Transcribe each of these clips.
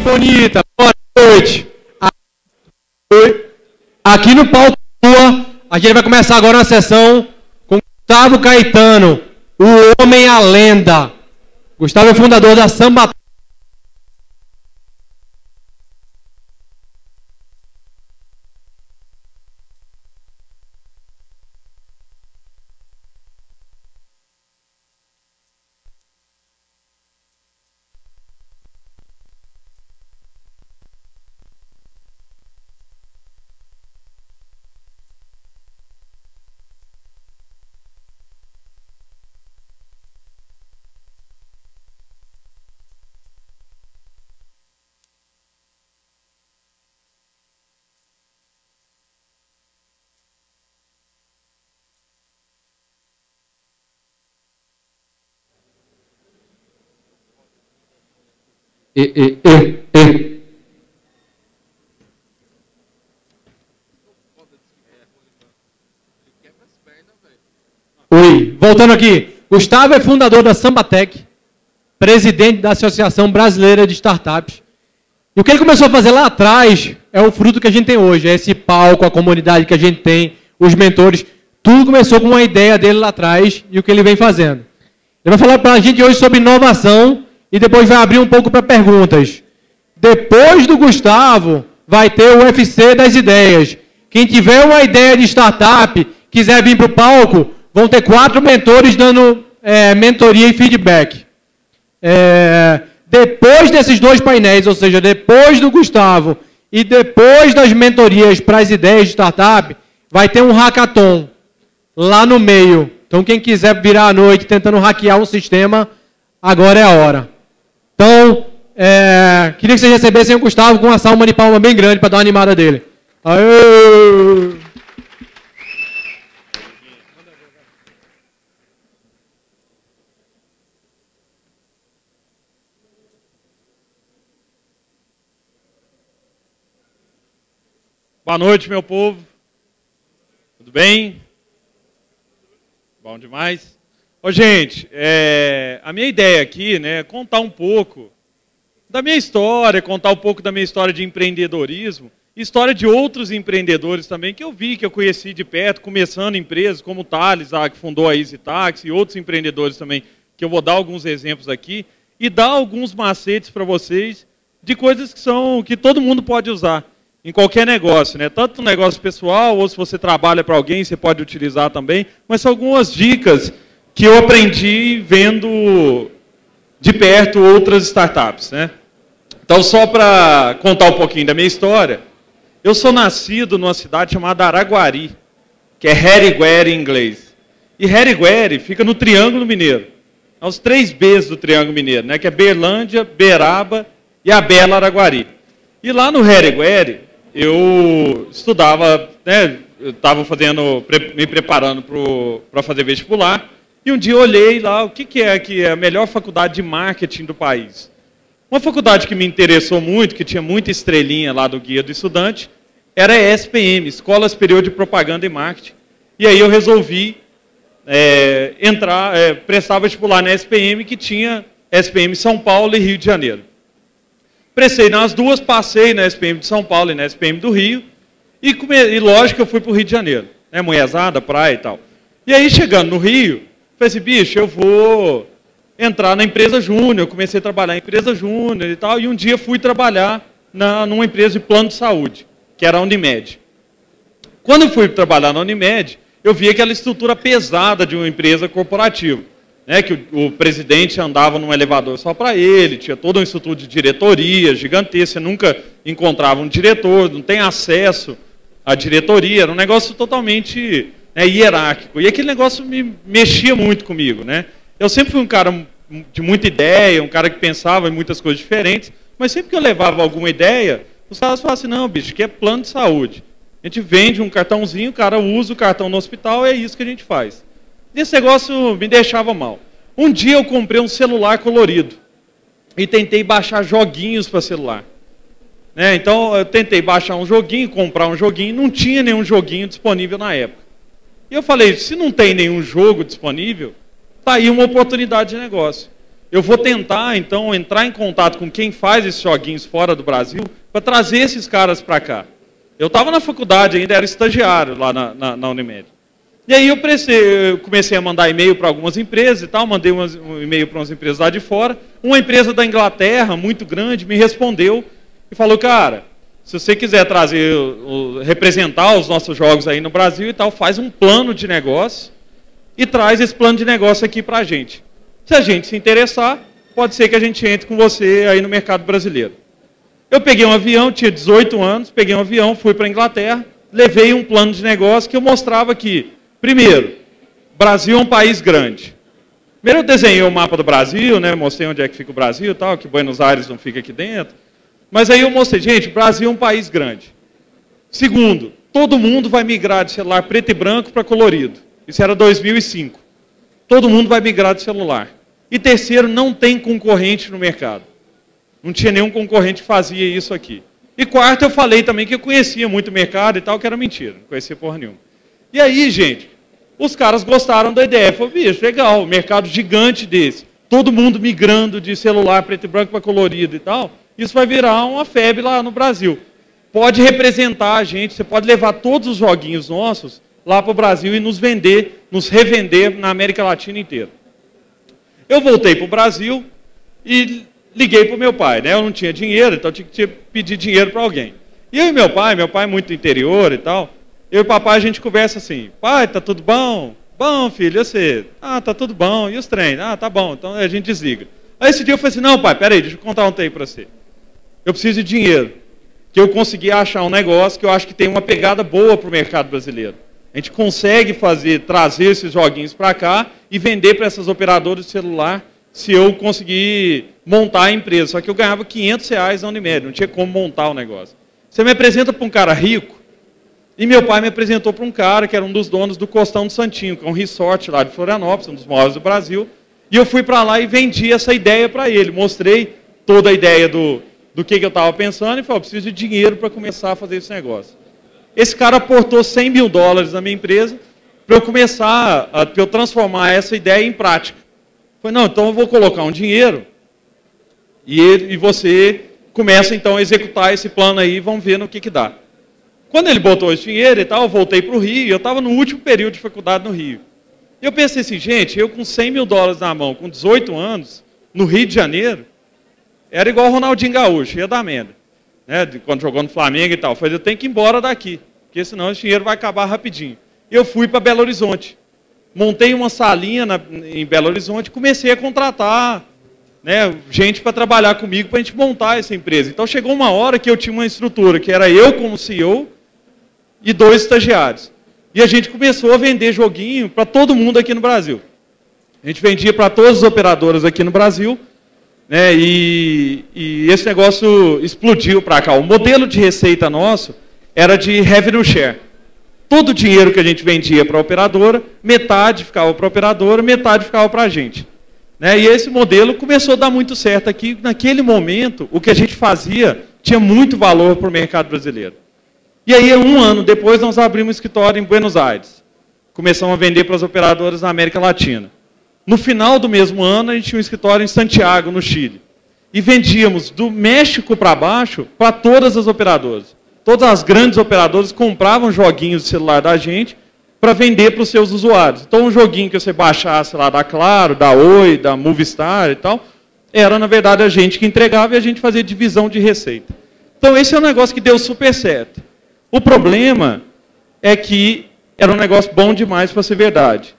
bonita, boa noite. Aqui no palco, a gente vai começar agora uma sessão com Gustavo Caetano, o homem a lenda. Gustavo é fundador da Samba. Oi, voltando aqui. Gustavo é fundador da Sambatec, presidente da Associação Brasileira de Startups. E o que ele começou a fazer lá atrás é o fruto que a gente tem hoje, é esse palco, a comunidade que a gente tem, os mentores. Tudo começou com uma ideia dele lá atrás e o que ele vem fazendo. Ele vai falar para a gente hoje sobre inovação e depois vai abrir um pouco para perguntas. Depois do Gustavo, vai ter o UFC das ideias. Quem tiver uma ideia de startup, quiser vir para o palco, vão ter 4 mentores dando mentoria e feedback. Depois desses 2 painéis, ou seja, depois do Gustavo e depois das mentorias para as ideias de startup, vai ter um hackathon lá no meio. Então, quem quiser virar à noite tentando hackear um sistema, agora é a hora. Então, queria que vocês recebessem o Gustavo com uma salva de palma bem grande para dar uma animada dele. Aê! Boa noite, meu povo. Tudo bem? Bom demais. Ô, gente, a minha ideia aqui, né, é contar um pouco da minha história, contar um pouco da minha história de empreendedorismo, história de outros empreendedores também, que eu vi, que eu conheci de perto, começando empresas como o Thales, que fundou a Easy Taxi, e outros empreendedores também, que eu vou dar alguns exemplos aqui, e dar alguns macetes para vocês de coisas que todo mundo pode usar em qualquer negócio, né? Tanto no negócio pessoal, ou se você trabalha para alguém, você pode utilizar também, mas são algumas dicas que eu aprendi vendo de perto outras startups, né? Então, só para contar um pouquinho da minha história, eu sou nascido numa cidade chamada Araguari, que é Herigueri em inglês. E Herigueri fica no Triângulo Mineiro, aos 3 Bs do Triângulo Mineiro, né? Que é Berlândia, Beraba e a Bela Araguari. E lá no Herigueri, eu estudava, né? Eu estava me preparando para fazer vestibular, e um dia eu olhei lá o que é a melhor faculdade de marketing do país. Uma faculdade que me interessou muito, que tinha muita estrelinha lá do Guia do Estudante, era a ESPM, Escola Superior de Propaganda e Marketing. E aí eu resolvi prestar vestibular na ESPM, que tinha ESPM São Paulo e Rio de Janeiro. Prestei nas duas, passei na ESPM de São Paulo e na ESPM do Rio, e lógico que eu fui para o Rio de Janeiro, né, Mulherzada, praia e tal. E aí, chegando no Rio, falei assim, bicho, eu vou entrar na empresa júnior, eu comecei a trabalhar em empresa júnior e tal, e um dia fui trabalhar numa empresa de plano de saúde, que era a Unimed. Quando eu fui trabalhar na Unimed, eu vi aquela estrutura pesada de uma empresa corporativa, né, que o presidente andava num elevador só para ele, tinha toda uma estrutura de diretoria gigantesca, você nunca encontrava um diretor, não tem acesso à diretoria, era um negócio totalmente hierárquico. E aquele negócio me mexia muito comigo, né? Eu sempre fui um cara de muita ideia, um cara que pensava em muitas coisas diferentes, mas sempre que eu levava alguma ideia, os caras falavam assim, não, bicho, que é plano de saúde. A gente vende um cartãozinho, o cara usa o cartão no hospital, é isso que a gente faz. E esse negócio me deixava mal. Um dia eu comprei um celular colorido e tentei baixar joguinhos para celular. Né? Então eu tentei baixar um joguinho, comprar um joguinho, não tinha nenhum joguinho disponível na época. E eu falei, se não tem nenhum jogo disponível, tá aí uma oportunidade de negócio. eu vou tentar, então, entrar em contato com quem faz esses joguinhos fora do Brasil para trazer esses caras para cá. Eu estava na faculdade ainda, era estagiário lá na Unimed. E aí eu comecei a mandar e-mail para algumas empresas e tal, mandei um e-mail para umas empresas lá de fora. Uma empresa da Inglaterra, muito grande, me respondeu e falou, cara, se você quiser trazer, representar os nossos jogos aí no Brasil e tal, faz um plano de negócio e traz esse plano de negócio aqui para a gente. Se a gente se interessar, pode ser que a gente entre com você aí no mercado brasileiro. Eu peguei um avião, tinha 18 anos, peguei um avião, fui para a Inglaterra, levei um plano de negócio que eu mostrava que, primeiro, Brasil é um país grande. Primeiro eu desenhei o mapa do Brasil, né, mostrei onde é que fica o Brasil e tal, que Buenos Aires não fica aqui dentro. Mas aí eu mostrei, gente, o Brasil é um país grande. Segundo, todo mundo vai migrar de celular preto e branco para colorido. Isso era 2005. Todo mundo vai migrar de celular. E terceiro, não tem concorrente no mercado. Não tinha nenhum concorrente que fazia isso aqui. E quarto, eu falei também que eu conhecia muito o mercado e tal, que era mentira. Não conhecia porra nenhuma. E aí, gente, os caras gostaram da ideia. Falaram, bicho, legal, mercado gigante desse. Todo mundo migrando de celular preto e branco para colorido e tal. Isso vai virar uma febre lá no Brasil. Pode representar a gente, você pode levar todos os joguinhos nossos lá para o Brasil e nos vender, nos revender na América Latina inteira. Eu voltei para o Brasil e liguei para o meu pai, né? Eu não tinha dinheiro, então eu tinha que pedir dinheiro para alguém. E eu e meu pai é muito interior e tal, eu e o papai a gente conversa assim, pai, tá tudo bom? Bom, filho, eu sei. Ah, tá tudo bom. E os treinos? Ah, tá bom, então a gente desliga. Aí esse dia eu falei assim, não pai, peraí, deixa eu contar um trem para você. Eu preciso de dinheiro, que eu consegui achar um negócio que eu acho que tem uma pegada boa para o mercado brasileiro. A gente consegue trazer esses joguinhos para cá e vender para essas operadoras de celular se eu conseguir montar a empresa. Só que eu ganhava R$500 na Unimed, não tinha como montar o negócio. Você me apresenta para um cara rico, e meu pai me apresentou para um cara que era um dos donos do Costão do Santinho, que é um resort lá de Florianópolis, um dos maiores do Brasil. E eu fui para lá e vendi essa ideia para ele. Mostrei toda a ideia do que eu estava pensando e falei, preciso de dinheiro para começar a fazer esse negócio. Esse cara aportou $100 mil na minha empresa para eu começar, para eu transformar essa ideia em prática. Falei, não, então eu vou colocar um dinheiro e você começa então a executar esse plano aí e vamos ver no que dá. Quando ele botou esse dinheiro e tal, eu voltei para o Rio, eu estava no último período de faculdade no Rio. E eu pensei assim, gente, eu com $100 mil na mão, com 18 anos, no Rio de Janeiro, era igual o Ronaldinho Gaúcho, ia dar merda. Né, quando jogou no Flamengo e tal. Eu falei, eu tenho que ir embora daqui, porque senão esse dinheiro vai acabar rapidinho. Eu fui para Belo Horizonte. Montei uma salinha em Belo Horizonte, comecei a contratar, né, gente para trabalhar comigo para a gente montar essa empresa. Então chegou uma hora que eu tinha uma estrutura, que era eu como CEO e 2 estagiários. E a gente começou a vender joguinho para todo mundo aqui no Brasil. A gente vendia para todas as operadoras aqui no Brasil, né, e esse negócio explodiu para cá. O modelo de receita nosso era de revenue share. Todo o dinheiro que a gente vendia para a operadora, metade ficava para a operadora, metade ficava para a gente. Né, e esse modelo começou a dar muito certo aqui. Naquele momento, o que a gente fazia tinha muito valor para o mercado brasileiro. E aí, 1 ano depois, nós abrimos um escritório em Buenos Aires. Começamos a vender para as operadoras na América Latina. No final do mesmo ano, a gente tinha um escritório em Santiago, no Chile. E vendíamos do México para baixo para todas as operadoras. Todas as grandes operadoras compravam joguinhos de celular da gente para vender para os seus usuários. Então, um joguinho que você baixasse lá da Claro, da Oi, da Movistar e tal, era, na verdade, a gente que entregava e a gente fazia divisão de receita. Então, esse é um negócio que deu super certo. O problema é que era um negócio bom demais para ser verdade.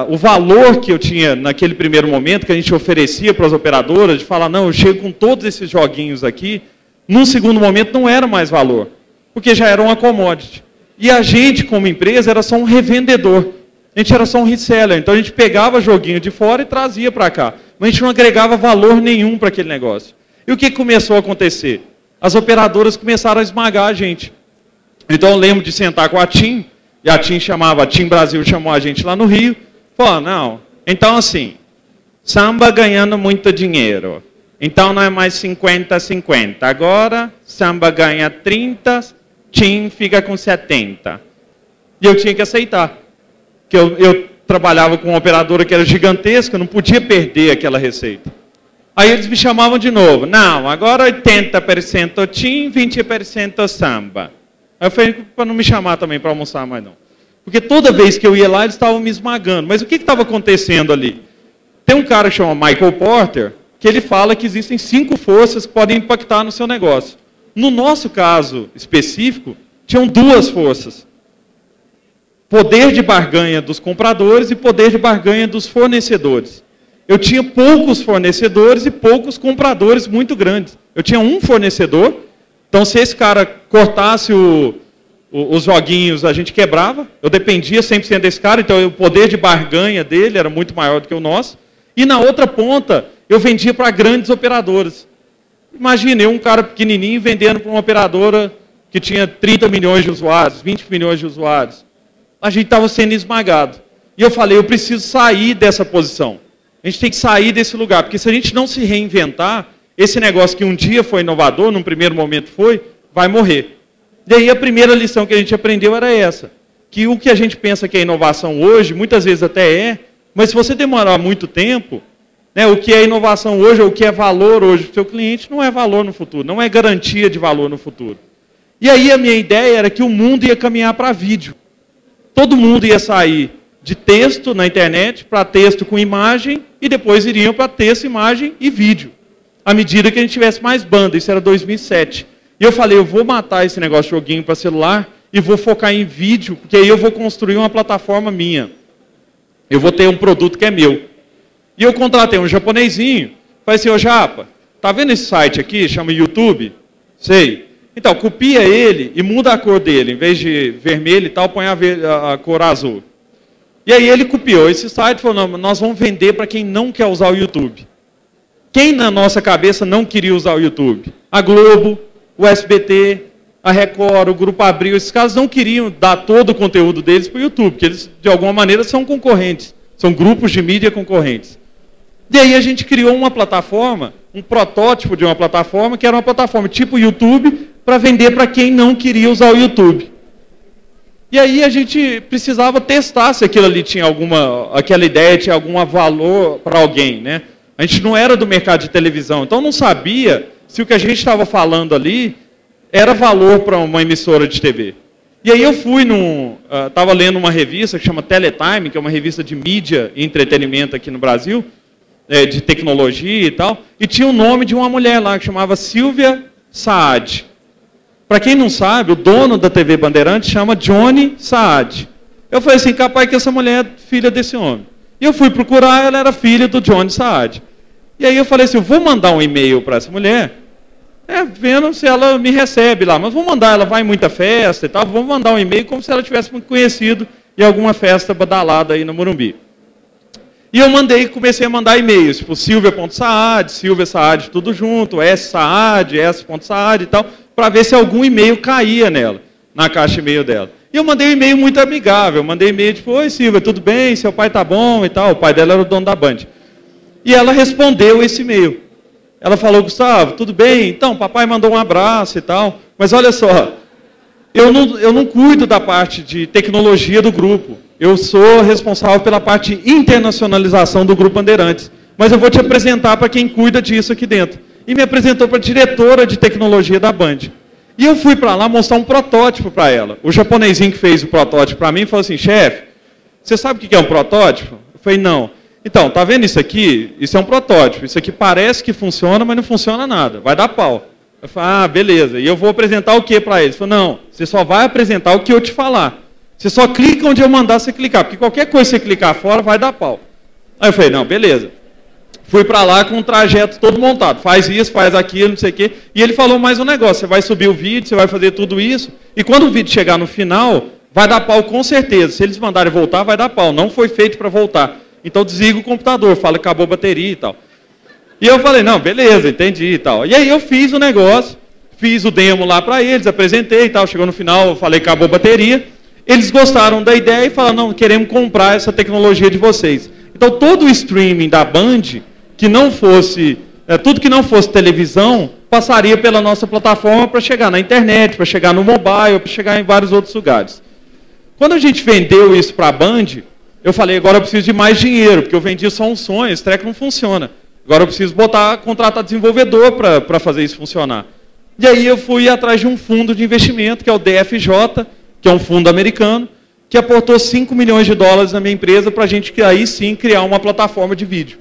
O valor que eu tinha naquele primeiro momento, que a gente oferecia para as operadoras, de falar, não, eu chego com todos esses joguinhos aqui, num segundo momento não era mais valor, porque já era uma commodity. E a gente, como empresa, era só um revendedor. A gente era só um reseller. Então a gente pegava joguinho de fora e trazia para cá. Mas a gente não agregava valor nenhum para aquele negócio. E o que começou a acontecer? As operadoras começaram a esmagar a gente. Então eu lembro de sentar com a TIM, e a TIM chamava, a TIM Brasil chamou a gente lá no Rio, falou, não, então assim, samba ganhando muito dinheiro, então não é mais 50-50, agora samba ganha 30, TIM fica com 70. E eu tinha que aceitar, que eu trabalhava com uma operadora que era gigantesca, não podia perder aquela receita. Aí eles me chamavam de novo. Não, agora 80% TIM, 20% samba. Aí eu falei para não me chamar também para almoçar mais não. Porque toda vez que eu ia lá, eles estavam me esmagando. Mas o que estava acontecendo ali? Tem um cara que chama Michael Porter, que ele fala que existem 5 forças que podem impactar no seu negócio. No nosso caso específico, tinham 2 forças. Poder de barganha dos compradores e poder de barganha dos fornecedores. Eu tinha poucos fornecedores e poucos compradores muito grandes. Eu tinha um fornecedor, então se esse cara cortasse os joguinhos, a gente quebrava. Eu dependia 100% desse cara, então o poder de barganha dele era muito maior do que o nosso. E na outra ponta, eu vendia para grandes operadoras. Imagine, eu um cara pequenininho vendendo para uma operadora que tinha 30 milhões de usuários, 20 milhões de usuários. A gente estava sendo esmagado. E eu falei, eu preciso sair dessa posição. A gente tem que sair desse lugar, porque se a gente não se reinventar, esse negócio que um dia foi inovador, num primeiro momento foi, vai morrer. E aí a primeira lição que a gente aprendeu era essa, que o que a gente pensa que é inovação hoje, muitas vezes até é, mas se você demorar muito tempo, né, o que é inovação hoje, ou o que é valor hoje para o seu cliente, não é valor no futuro, não é garantia de valor no futuro. E aí a minha ideia era que o mundo ia caminhar para vídeo. Todo mundo ia sair de texto na internet para texto com imagem e depois iriam para texto, imagem e vídeo. À medida que a gente tivesse mais banda, isso era 2007. E eu falei, eu vou matar esse negócio de joguinho para celular e vou focar em vídeo, porque aí eu vou construir uma plataforma minha. Eu vou ter um produto que é meu. E eu contratei um japonesinho, falei assim, ô Japa, tá vendo esse site aqui, chama YouTube? Sei. Então, copia ele e muda a cor dele. Em vez de vermelho e tal, põe a cor azul. E aí ele copiou esse site e falou, não, nós vamos vender para quem não quer usar o YouTube. Quem na nossa cabeça não queria usar o YouTube? A Globo, o SBT, a Record, o Grupo Abril, esses caras não queriam dar todo o conteúdo deles para o YouTube, porque eles, de alguma maneira, são concorrentes. São grupos de mídia concorrentes. E aí a gente criou uma plataforma, um protótipo de uma plataforma, que era uma plataforma tipo YouTube, para vender para quem não queria usar o YouTube. E aí a gente precisava testar se aquilo ali tinha aquela ideia tinha algum valor para alguém, né? A gente não era do mercado de televisão, então não sabia se o que a gente estava falando ali era valor para uma emissora de TV. E aí eu fui estava lendo uma revista que chama Teletime, que é uma revista de mídia e entretenimento aqui no Brasil, de tecnologia e tal, e tinha o nome de uma mulher lá que chamava Silvia Saad. Para quem não sabe, o dono da TV Bandeirantes chama Johnny Saad. Eu falei assim, capaz que essa mulher é filha desse homem. E eu fui procurar, ela era filha do Johnny Saad. E aí eu falei assim, eu vou mandar um e-mail para essa mulher, vendo se ela me recebe lá. Mas vou mandar, ela vai em muita festa e tal, vou mandar um e-mail como se ela tivesse me conhecido em alguma festa badalada aí no Morumbi. E eu comecei a mandar e-mails, tipo Silvia.saad, Silvia Saad, tudo junto, S.Saad, S.Saad e tal, para ver se algum e-mail caía nela, na caixa e-mail dela. E eu mandei um e-mail muito amigável, mandei e-mail tipo, oi Silvia, tudo bem? Seu pai tá bom e tal. O pai dela era o dono da Band. E ela respondeu esse e-mail. Ela falou, Gustavo, tudo bem? Então, papai mandou um abraço e tal. Mas olha só, eu não cuido da parte de tecnologia do grupo. Eu sou responsável pela parte de internacionalização do Grupo Bandeirantes. Mas eu vou te apresentar para quem cuida disso aqui dentro. E me apresentou para a diretora de tecnologia da Band. E eu fui para lá mostrar um protótipo para ela. O japonesinho que fez o protótipo para mim falou assim, chefe, você sabe o que é um protótipo? Eu falei, não. Então, tá vendo isso aqui? Isso é um protótipo. Isso aqui parece que funciona, mas não funciona nada. Vai dar pau. Eu falei, beleza. E eu vou apresentar o que para eles? Ele falou, não, você só vai apresentar o que eu te falar. Você só clica onde eu mandar você clicar, porque qualquer coisa que você clicar fora vai dar pau. Aí eu falei, não, beleza. Fui para lá com um trajeto todo montado. Faz isso, faz aquilo, não sei o quê. E ele falou mais um negócio, você vai subir o vídeo, você vai fazer tudo isso. E quando o vídeo chegar no final, vai dar pau com certeza. Se eles mandarem voltar, vai dar pau. Não foi feito para voltar. Então desliga o computador, fala que acabou a bateria e tal. E eu falei, não, beleza, entendi e tal. E aí eu fiz o negócio, fiz o demo lá para eles, apresentei e tal. Chegou no final, eu falei que acabou a bateria. Eles gostaram da ideia e falaram, não, queremos comprar essa tecnologia de vocês. Então todo o streaming da Band, que não fosse, tudo que não fosse televisão, passaria pela nossa plataforma para chegar na internet, para chegar no mobile, para chegar em vários outros lugares. Quando a gente vendeu isso para a Band, eu falei, agora eu preciso de mais dinheiro, porque eu vendi só um sonho, esse treco não funciona. Agora eu preciso contratar desenvolvedor para fazer isso funcionar. E aí eu fui atrás de um fundo de investimento, que é o DFJ, que é um fundo americano, que aportou 5 milhões de dólares na minha empresa para a gente aí sim criar uma plataforma de vídeo.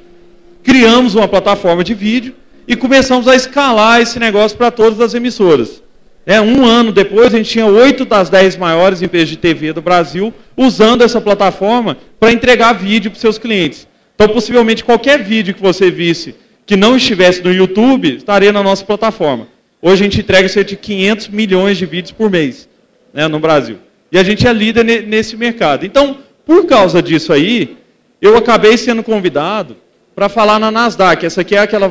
Criamos uma plataforma de vídeo e começamos a escalar esse negócio para todas as emissoras. Um ano depois, a gente tinha 8 das 10 maiores empresas de TV do Brasil usando essa plataforma para entregar vídeo para os seus clientes. Então, possivelmente, qualquer vídeo que você visse que não estivesse no YouTube, estaria na nossa plataforma. Hoje, a gente entrega cerca de 500 milhões de vídeos por mês, né, no Brasil. E a gente é líder nesse mercado. Então, por causa disso aí, eu acabei sendo convidado para falar na Nasdaq. Essa aqui é aquele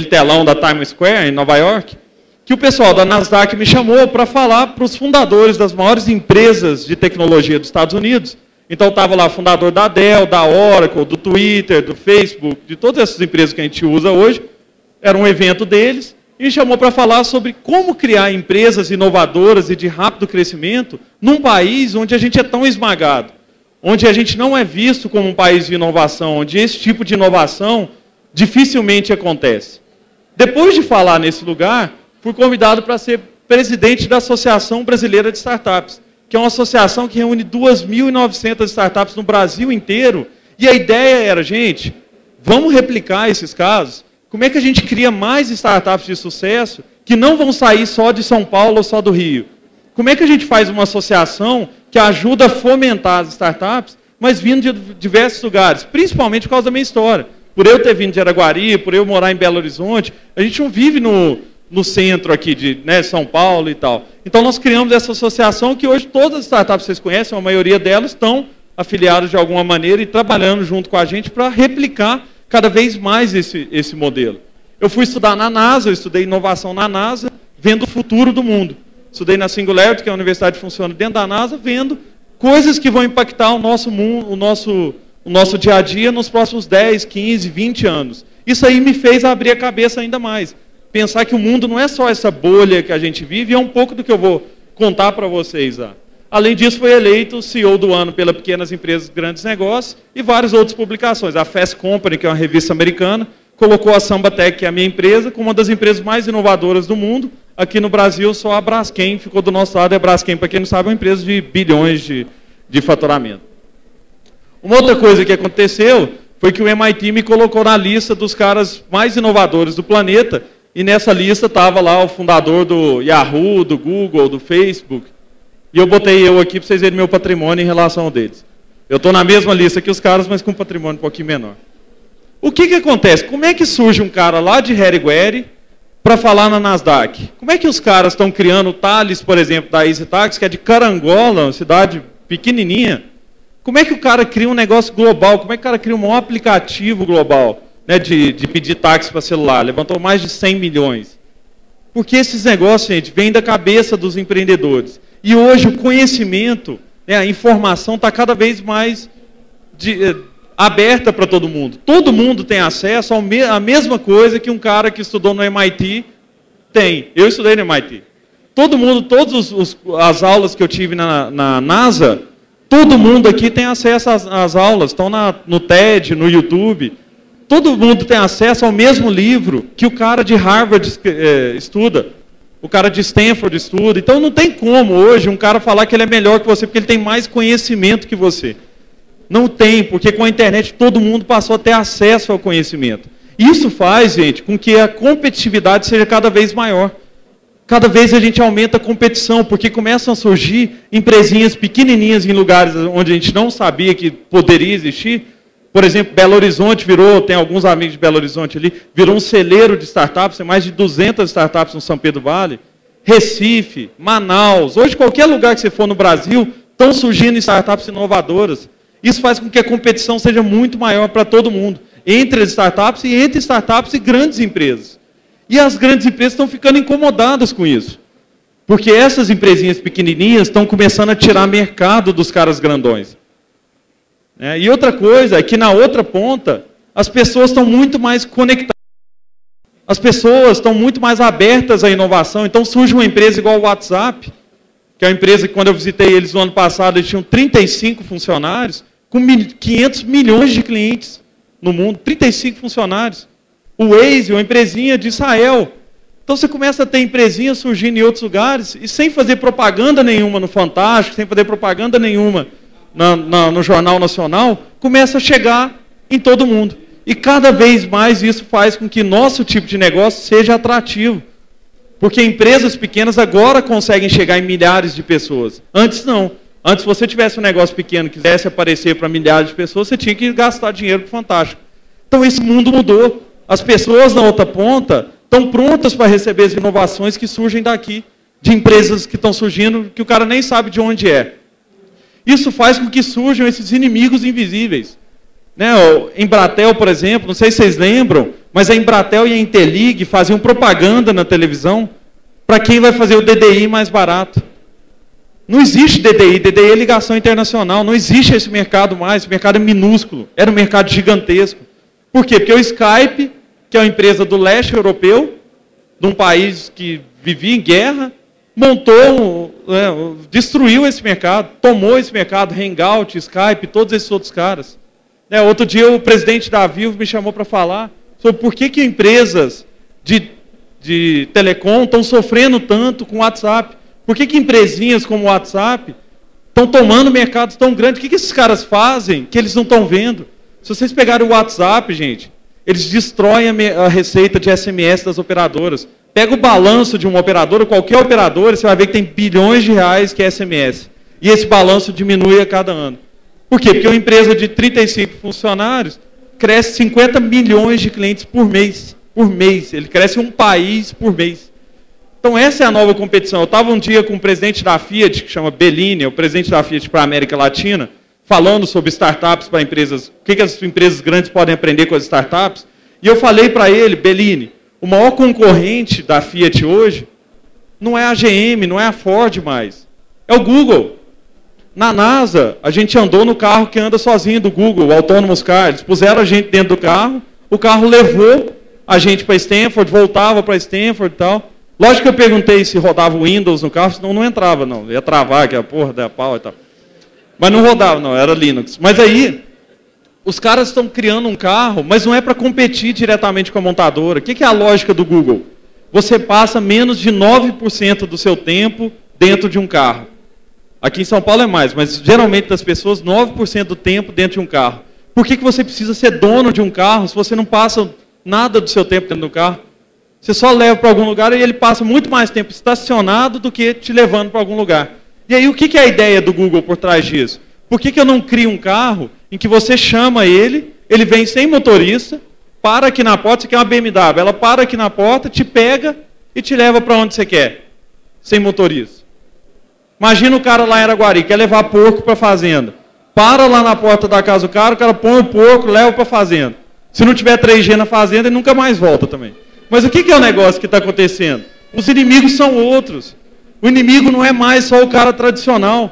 telão da Times Square, em Nova York, que o pessoal da Nasdaq me chamou para falar para os fundadores das maiores empresas de tecnologia dos Estados Unidos. Então, estava lá o fundador da Dell, da Oracle, do Twitter, do Facebook, de todas essas empresas que a gente usa hoje. Era um evento deles. E me chamou para falar sobre como criar empresas inovadoras e de rápido crescimento num país onde a gente é tão esmagado, onde a gente não é visto como um país de inovação, onde esse tipo de inovação dificilmente acontece. Depois de falar nesse lugar, fui convidado para ser presidente da Associação Brasileira de Startups, que é uma associação que reúne 2.900 startups no Brasil inteiro. E a ideia era, gente, vamos replicar esses casos. Como é que a gente cria mais startups de sucesso que não vão sair só de São Paulo ou só do Rio? Como é que a gente faz uma associação que ajuda a fomentar as startups, mas vindo de diversos lugares, principalmente por causa da minha história. Por eu ter vindo de Araguari, por eu morar em Belo Horizonte, a gente não vive no centro aqui de São Paulo e tal. Então nós criamos essa associação que hoje todas as startups que vocês conhecem, a maioria delas estão afiliadas de alguma maneira e trabalhando junto com a gente para replicar cada vez mais esse modelo. Eu fui estudar na NASA, eu estudei inovação na NASA, vendo o futuro do mundo. Estudei na Singularity, que é a universidade que funciona dentro da NASA, vendo coisas que vão impactar o nosso mundo, o nosso dia a dia nos próximos 10, 15, 20 anos. Isso aí me fez abrir a cabeça ainda mais. Pensar que o mundo não é só essa bolha que a gente vive, é um pouco do que eu vou contar para vocês lá. Além disso, foi eleito CEO do ano pela Pequenas Empresas Grandes Negócios e várias outras publicações. A Fast Company, que é uma revista americana, colocou a Sambatec, que é a minha empresa, como uma das empresas mais inovadoras do mundo. Aqui no Brasil, só a Braskem ficou do nosso lado. E a Braskem, para quem não sabe, é uma empresa de bilhões de faturamento. Uma outra coisa que aconteceu foi que o MIT me colocou na lista dos caras mais inovadores do planeta. E nessa lista estava lá o fundador do Yahoo, do Google, do Facebook. E eu botei eu aqui para vocês verem meu patrimônio em relação ao deles. Eu estou na mesma lista que os caras, mas com um patrimônio um pouquinho menor. O que acontece? Como é que surge um cara lá de Harigueri para falar na Nasdaq? Como é que os caras estão criando o Thales, por exemplo, da EasyTax, que é de Carangola, uma cidade pequenininha? Como é que o cara cria um negócio global? Como é que o cara cria um maior aplicativo global, né, de pedir táxi para celular? Levantou mais de 100 milhões. Porque esses negócios, gente, vêm da cabeça dos empreendedores. E hoje o conhecimento, né, a informação está cada vez mais aberta para todo mundo. Todo mundo tem acesso à mesma coisa que um cara que estudou no MIT tem. Eu estudei no MIT. Todo mundo, todas as aulas que eu tive na NASA, todo mundo aqui tem acesso às aulas. Estão no TED, no YouTube. Todo mundo tem acesso ao mesmo livro que o cara de Harvard estuda. O cara de Stanford estuda. Então não tem como hoje um cara falar que ele é melhor que você, porque ele tem mais conhecimento que você. Não tem, porque com a internet todo mundo passou a ter acesso ao conhecimento. Isso faz, gente, com que a competitividade seja cada vez maior. Cada vez a gente aumenta a competição, porque começam a surgir empresinhas pequenininhas em lugares onde a gente não sabia que poderia existir. Por exemplo, Belo Horizonte tem alguns amigos de Belo Horizonte ali, virou um celeiro de startups, tem mais de 200 startups no São Pedro Vale. Recife, Manaus, hoje qualquer lugar que você for no Brasil, estão surgindo startups inovadoras. Isso faz com que a competição seja muito maior para todo mundo, entre as startups e entre startups e grandes empresas. E as grandes empresas estão ficando incomodadas com isso. Porque essas empresinhas pequenininhas estão começando a tirar mercado dos caras grandões. E outra coisa é que na outra ponta, as pessoas estão muito mais conectadas. As pessoas estão muito mais abertas à inovação. Então surge uma empresa igual o WhatsApp, que é uma empresa que, quando eu visitei eles no ano passado, eles tinham 35 funcionários, com 500 milhões de clientes no mundo, 35 funcionários. O Waze, uma empresinha de Israel. Então você começa a ter empresinhas surgindo em outros lugares, e sem fazer propaganda nenhuma no Fantástico, sem fazer propaganda nenhuma no Jornal Nacional, começa a chegar em todo mundo. E cada vez mais isso faz com que nosso tipo de negócio seja atrativo. Porque empresas pequenas agora conseguem chegar em milhares de pessoas. Antes não. Antes, se você tivesse um negócio pequeno e quisesse aparecer para milhares de pessoas, você tinha que gastar dinheiro para o Fantástico. Então esse mundo mudou. As pessoas na outra ponta estão prontas para receber as inovações que surgem daqui, de empresas que estão surgindo, que o cara nem sabe de onde é. Isso faz com que surjam esses inimigos invisíveis. Né? A Embratel, por exemplo, não sei se vocês lembram, mas a Embratel e a Interlig faziam propaganda na televisão para quem vai fazer o DDI mais barato. Não existe DDI, DDI é ligação internacional, não existe esse mercado mais, esse mercado é minúsculo, era um mercado gigantesco. Por quê? Porque o Skype, que é uma empresa do leste europeu, de um país que vivia em guerra, montou, destruiu esse mercado, tomou esse mercado, Hangout, Skype, todos esses outros caras. Outro dia o presidente da Vivo me chamou para falar sobre por que empresas de telecom estão sofrendo tanto com o WhatsApp. Por que empresinhas como o WhatsApp estão tomando mercados tão grandes? O que esses caras fazem que eles não estão vendo? Se vocês pegarem o WhatsApp, gente, eles destroem a receita de SMS das operadoras. Pega o balanço de uma operadora, qualquer operadora, você vai ver que tem bilhões de reais que é SMS. E esse balanço diminui a cada ano. Por quê? Porque uma empresa de 35 funcionários cresce 50 milhões de clientes por mês. Por mês. Ele cresce um país por mês. Então essa é a nova competição. Eu estava um dia com o presidente da Fiat, que chama Bellini, é o presidente da Fiat para a América Latina, falando sobre startups para empresas, o que as empresas grandes podem aprender com as startups. E eu falei para ele, Bellini, o maior concorrente da Fiat hoje não é a GM, não é a Ford mais, é o Google. Na NASA, a gente andou no carro que anda sozinho do Google, o Autonomous Car. Eles puseram a gente dentro do carro, o carro levou a gente para Stanford, voltava para Stanford e tal. Lógico que eu perguntei se rodava o Windows no carro, senão não entrava, não. Ia travar, que é a porra da pau e tal. Mas não rodava, não, era Linux. Mas aí, os caras estão criando um carro, mas não é para competir diretamente com a montadora. O que é a lógica do Google? Você passa menos de 9% do seu tempo dentro de um carro. Aqui em São Paulo é mais, mas geralmente das pessoas, 9% do tempo dentro de um carro. Por que você precisa ser dono de um carro se você não passa nada do seu tempo dentro do carro? Você só leva para algum lugar e ele passa muito mais tempo estacionado do que te levando para algum lugar. E aí o que é a ideia do Google por trás disso? Por que eu não crio um carro em que você chama ele vem sem motorista, para aqui na porta, você quer uma BMW, ela para aqui na porta, te pega e te leva para onde você quer, sem motorista. Imagina o cara lá em Araguari, quer levar porco para a fazenda. Para lá na porta da casa do cara, o cara põe o porco, leva para a fazenda. Se não tiver 3G na fazenda, ele nunca mais volta também. Mas o que é o negócio que está acontecendo? Os inimigos são outros. O inimigo não é mais só o cara tradicional.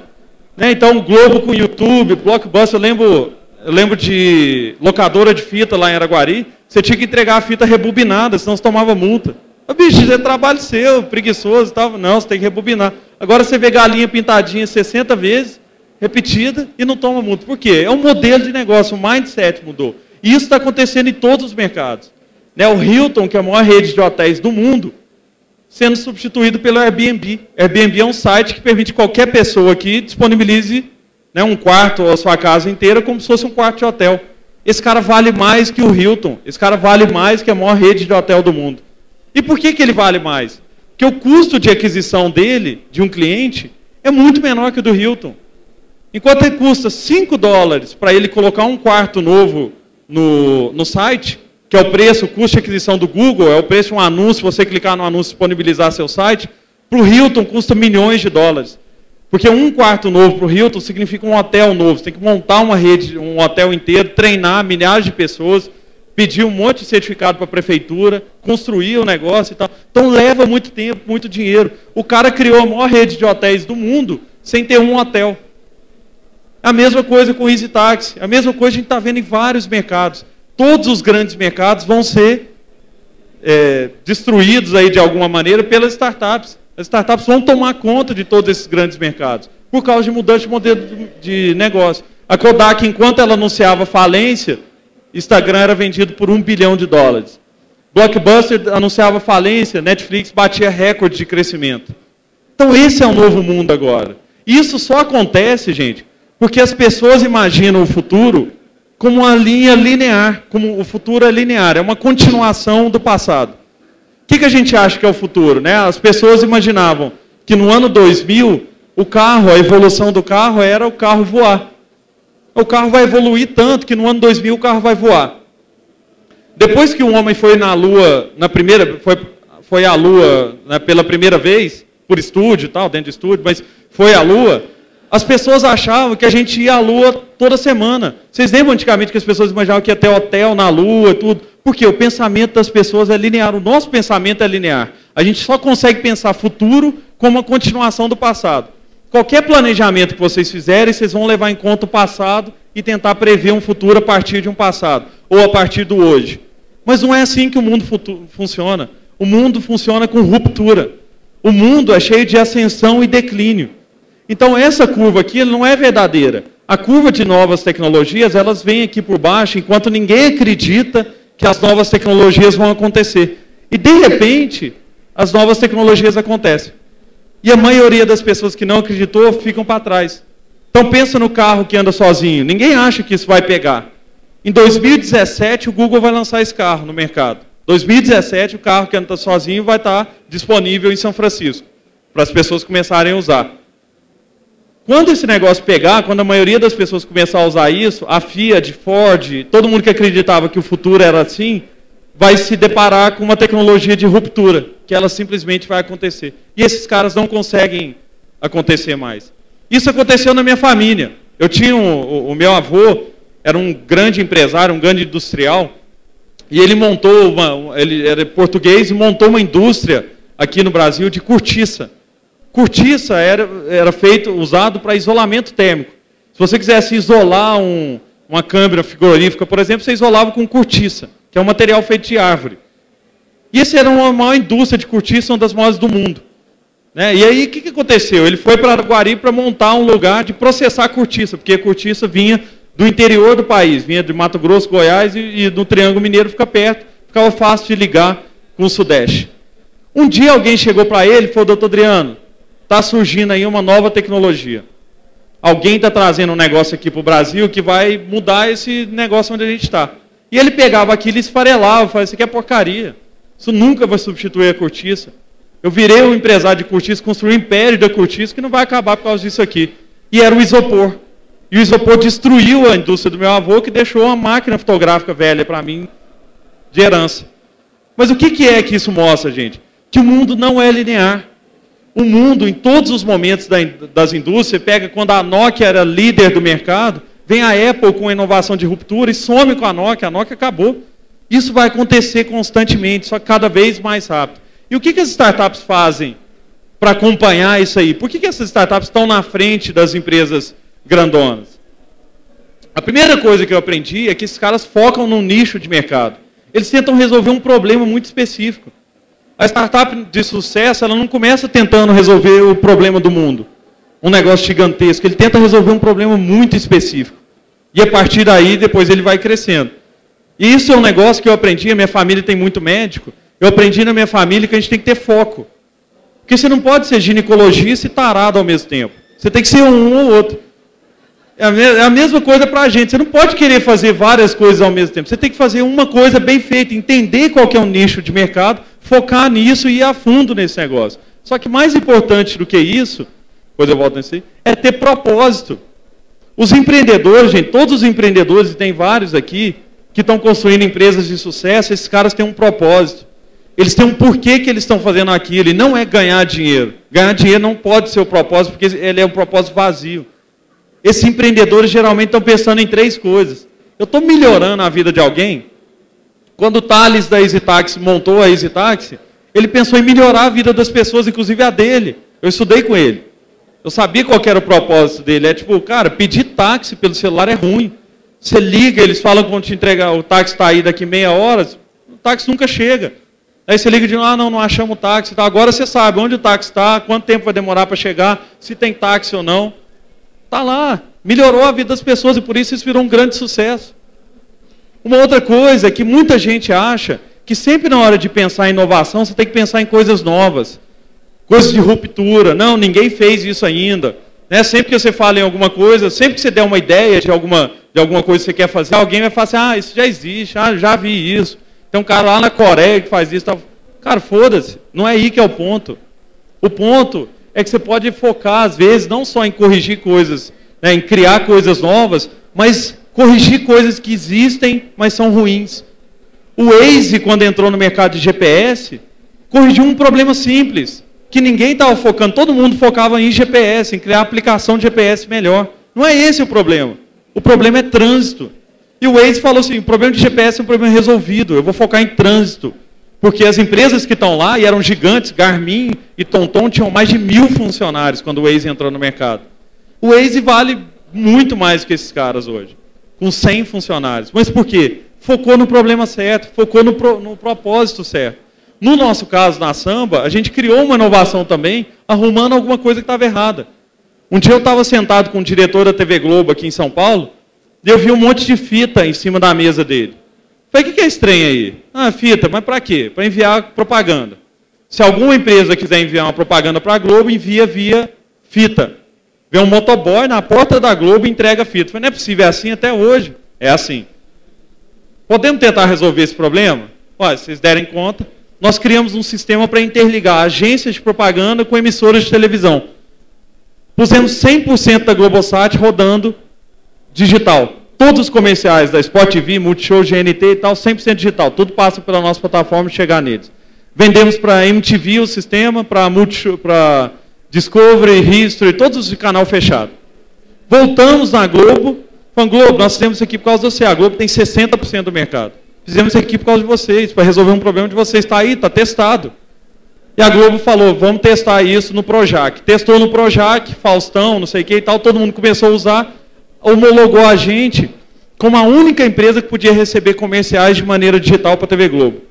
Né? Então, o Globo com o YouTube, Blockbuster, eu lembro de locadora de fita lá em Araguari, você tinha que entregar a fita rebobinada, senão você tomava multa. Bicho, isso é trabalho seu, preguiçoso e tal. Não, você tem que rebobinar. Agora você vê galinha pintadinha 60 vezes, repetida, e não toma multa. Por quê? É um modelo de negócio, o mindset mudou. E isso está acontecendo em todos os mercados. Né? O Hilton, que é a maior rede de hotéis do mundo, sendo substituído pelo Airbnb. Airbnb é um site que permite que qualquer pessoa que disponibilize, né, um quarto ou a sua casa inteira como se fosse um quarto de hotel. Esse cara vale mais que o Hilton. Esse cara vale mais que a maior rede de hotel do mundo. E por que ele vale mais? Porque o custo de aquisição dele, de um cliente, é muito menor que o do Hilton. Enquanto ele custa $5 para ele colocar um quarto novo no site, que é o preço, o custo de aquisição do Google, é o preço de um anúncio, você clicar no anúncio e disponibilizar seu site, para o Hilton custa milhões de dólares. Porque um quarto novo para o Hilton significa um hotel novo. Você tem que montar uma rede, um hotel inteiro, treinar milhares de pessoas, pedir um monte de certificado para a prefeitura, construir o negócio e tal. Então leva muito tempo, muito dinheiro. O cara criou a maior rede de hotéis do mundo sem ter um hotel. A mesma coisa com o Easy Taxi, a mesma coisa a gente está vendo em vários mercados. Todos os grandes mercados vão ser destruídos aí de alguma maneira pelas startups. As startups vão tomar conta de todos esses grandes mercados, por causa de mudança de modelo de negócio. A Kodak, enquanto ela anunciava falência, Instagram era vendido por $1 bilhão. Blockbuster anunciava falência, Netflix batia recorde de crescimento. Então esse é o novo mundo agora. Isso só acontece, gente, porque as pessoas imaginam o futuro como uma linha linear, como o futuro é linear, é uma continuação do passado. O que a gente acha que é o futuro, né? As pessoas imaginavam que no ano 2000, o carro, a evolução do carro era o carro voar. O carro vai evoluir tanto que no ano 2000 o carro vai voar. Depois que o homem foi na Lua, foi à Lua, né, pela primeira vez, por estúdio, tal, dentro de estúdio, mas foi à Lua, as pessoas achavam que a gente ia à Lua toda semana. Vocês lembram antigamente que as pessoas imaginavam que ia ter hotel na Lua e tudo? Porque o pensamento das pessoas é linear, o nosso pensamento é linear. A gente só consegue pensar futuro como uma continuação do passado. Qualquer planejamento que vocês fizerem, vocês vão levar em conta o passado e tentar prever um futuro a partir de um passado, ou a partir do hoje. Mas não é assim que o mundo funciona. O mundo funciona com ruptura. O mundo é cheio de ascensão e declínio. Então essa curva aqui não é verdadeira. A curva de novas tecnologias, elas vêm aqui por baixo, enquanto ninguém acredita que as novas tecnologias vão acontecer. E de repente, as novas tecnologias acontecem. E a maioria das pessoas que não acreditou ficam para trás. Então pensa no carro que anda sozinho. Ninguém acha que isso vai pegar. Em 2017, o Google vai lançar esse carro no mercado. 2017, o carro que anda sozinho vai estar disponível em São Francisco, para as pessoas começarem a usar. Quando esse negócio pegar, quando a maioria das pessoas começar a usar isso, a Fiat, Ford, todo mundo que acreditava que o futuro era assim, vai se deparar com uma tecnologia de ruptura, que ela simplesmente vai acontecer. E esses caras não conseguem acontecer mais. Isso aconteceu na minha família. Eu tinha o meu avô, era um grande empresário, um grande industrial, e ele montou, ele era português e montou uma indústria aqui no Brasil de cortiça. Cortiça era usado para isolamento térmico. Se você quisesse isolar uma câmara frigorífica, por exemplo, você isolava com cortiça, que é um material feito de árvore. E essa era uma maior indústria de cortiça, uma das maiores do mundo. Né? E aí, o que aconteceu? Ele foi para Guaripe para montar um lugar de processar cortiça, porque a cortiça vinha do interior do país, vinha de Mato Grosso, Goiás, e no Triângulo Mineiro fica perto, ficava fácil de ligar com o Sudeste. Um dia alguém chegou para ele e falou: doutor Adriano, está surgindo aí uma nova tecnologia. Alguém está trazendo um negócio aqui para o Brasil que vai mudar esse negócio onde a gente está. E ele pegava aquilo e esfarelava, falava: isso aqui é porcaria. Isso nunca vai substituir a cortiça. Eu virei um empresário de cortiça, construí um império da cortiça que não vai acabar por causa disso aqui. E era o isopor. E o isopor destruiu a indústria do meu avô, que deixou uma máquina fotográfica velha para mim, de herança. Mas o que é que isso mostra, gente? Que o mundo não é linear. O mundo, em todos os momentos das indústrias, pega quando a Nokia era líder do mercado, vem a Apple com a inovação de ruptura e some com a Nokia acabou. Isso vai acontecer constantemente, só que cada vez mais rápido. E o que as startups fazem para acompanhar isso aí? Por que essas startups estão na frente das empresas grandonas? A primeira coisa que eu aprendi é que esses caras focam num nicho de mercado. Eles tentam resolver um problema muito específico. A startup de sucesso, ela não começa tentando resolver o problema do mundo, um negócio gigantesco. Ele tenta resolver um problema muito específico. E a partir daí, depois ele vai crescendo. E isso é um negócio que eu aprendi, a minha família tem muito médico, eu aprendi na minha família que a gente tem que ter foco. Porque você não pode ser ginecologista e tarado ao mesmo tempo. Você tem que ser um ou outro. É a mesma coisa para a gente. Você não pode querer fazer várias coisas ao mesmo tempo. Você tem que fazer uma coisa bem feita, entender qual que é o nicho de mercado, focar nisso e ir a fundo nesse negócio. Só que mais importante do que isso, depois eu volto nisso aí, é ter propósito. Os empreendedores, gente, todos os empreendedores, e tem vários aqui, que estão construindo empresas de sucesso, esses caras têm um propósito. Eles têm um porquê que eles estão fazendo aquilo, e não é ganhar dinheiro. Ganhar dinheiro não pode ser o propósito, porque ele é um propósito vazio. Esses empreendedores geralmente estão pensando em 3 coisas. Eu estou melhorando a vida de alguém. Quando o Thales da EasyTaxi montou a EasyTaxi, ele pensou em melhorar a vida das pessoas, inclusive a dele. Eu estudei com ele. Eu sabia qual era o propósito dele. É tipo, cara, pedir táxi pelo celular é ruim. Você liga, eles falam que vão te entregar, o táxi está aí daqui meia hora, o táxi nunca chega. Aí você liga de novo, não achamos o táxi. Tá? Agora você sabe onde o táxi está, quanto tempo vai demorar para chegar, se tem táxi ou não. Está lá. Melhorou a vida das pessoas e por isso isso virou um grande sucesso. Uma outra coisa é que muita gente acha que sempre na hora de pensar em inovação, você tem que pensar em coisas novas. Coisas de ruptura. Não, ninguém fez isso ainda. Né? Sempre que você fala em alguma coisa, sempre que você der uma ideia de alguma coisa que você quer fazer, alguém vai falar assim, ah, isso já existe, ah, já vi isso. Tem um cara lá na Coreia que faz isso. Tá... Cara, foda-se. Não é aí que é o ponto. O ponto é que você pode focar, às vezes, não só em corrigir coisas, né, em criar coisas novas, mas corrigir coisas que existem, mas são ruins. O Waze, quando entrou no mercado de GPS, corrigiu um problema simples, que ninguém estava focando, todo mundo focava em GPS, em criar aplicação de GPS melhor. Não é esse o problema. O problema é trânsito. E o Waze falou assim, o problema de GPS é um problema resolvido, eu vou focar em trânsito. Porque as empresas que estão lá, e eram gigantes, Garmin e TomTom, tinham mais de 1000 funcionários quando o Waze entrou no mercado. O Waze vale muito mais que esses caras hoje, com 100 funcionários. Mas por quê? Focou no problema certo, focou no propósito certo. No nosso caso, na Samba, a gente criou uma inovação também, arrumando alguma coisa que estava errada. Um dia eu estava sentado com o diretor da TV Globo aqui em São Paulo, e eu vi um monte de fita em cima da mesa dele. Falei, o que é estranho aí? Ah, fita, mas para quê? Para enviar propaganda. Se alguma empresa quiser enviar uma propaganda para a Globo, envia via fita. Vem um motoboy na porta da Globo e entrega fita. Falei, não é possível, é assim até hoje. É assim. Podemos tentar resolver esse problema? Olha, se vocês derem conta, nós criamos um sistema para interligar agências de propaganda com emissoras de televisão. Pusemos 100% da Globosat rodando digital. Todos os comerciais da Sport TV, Multishow, GNT e tal, 100% digital. Tudo passa pela nossa plataforma e chegar neles. Vendemos para MTV o sistema, para Discovery, History, todos de canal fechado. Voltamos na Globo. Falando, Globo, nós fizemos isso aqui por causa de você. A Globo tem 60% do mercado. Fizemos isso aqui por causa de vocês, para resolver um problema de vocês. Está aí, está testado. E a Globo falou, vamos testar isso no Projac. Testou no Projac, Faustão, não sei o que e tal, todo mundo começou a usar, homologou a gente como a única empresa que podia receber comerciais de maneira digital para a TV Globo.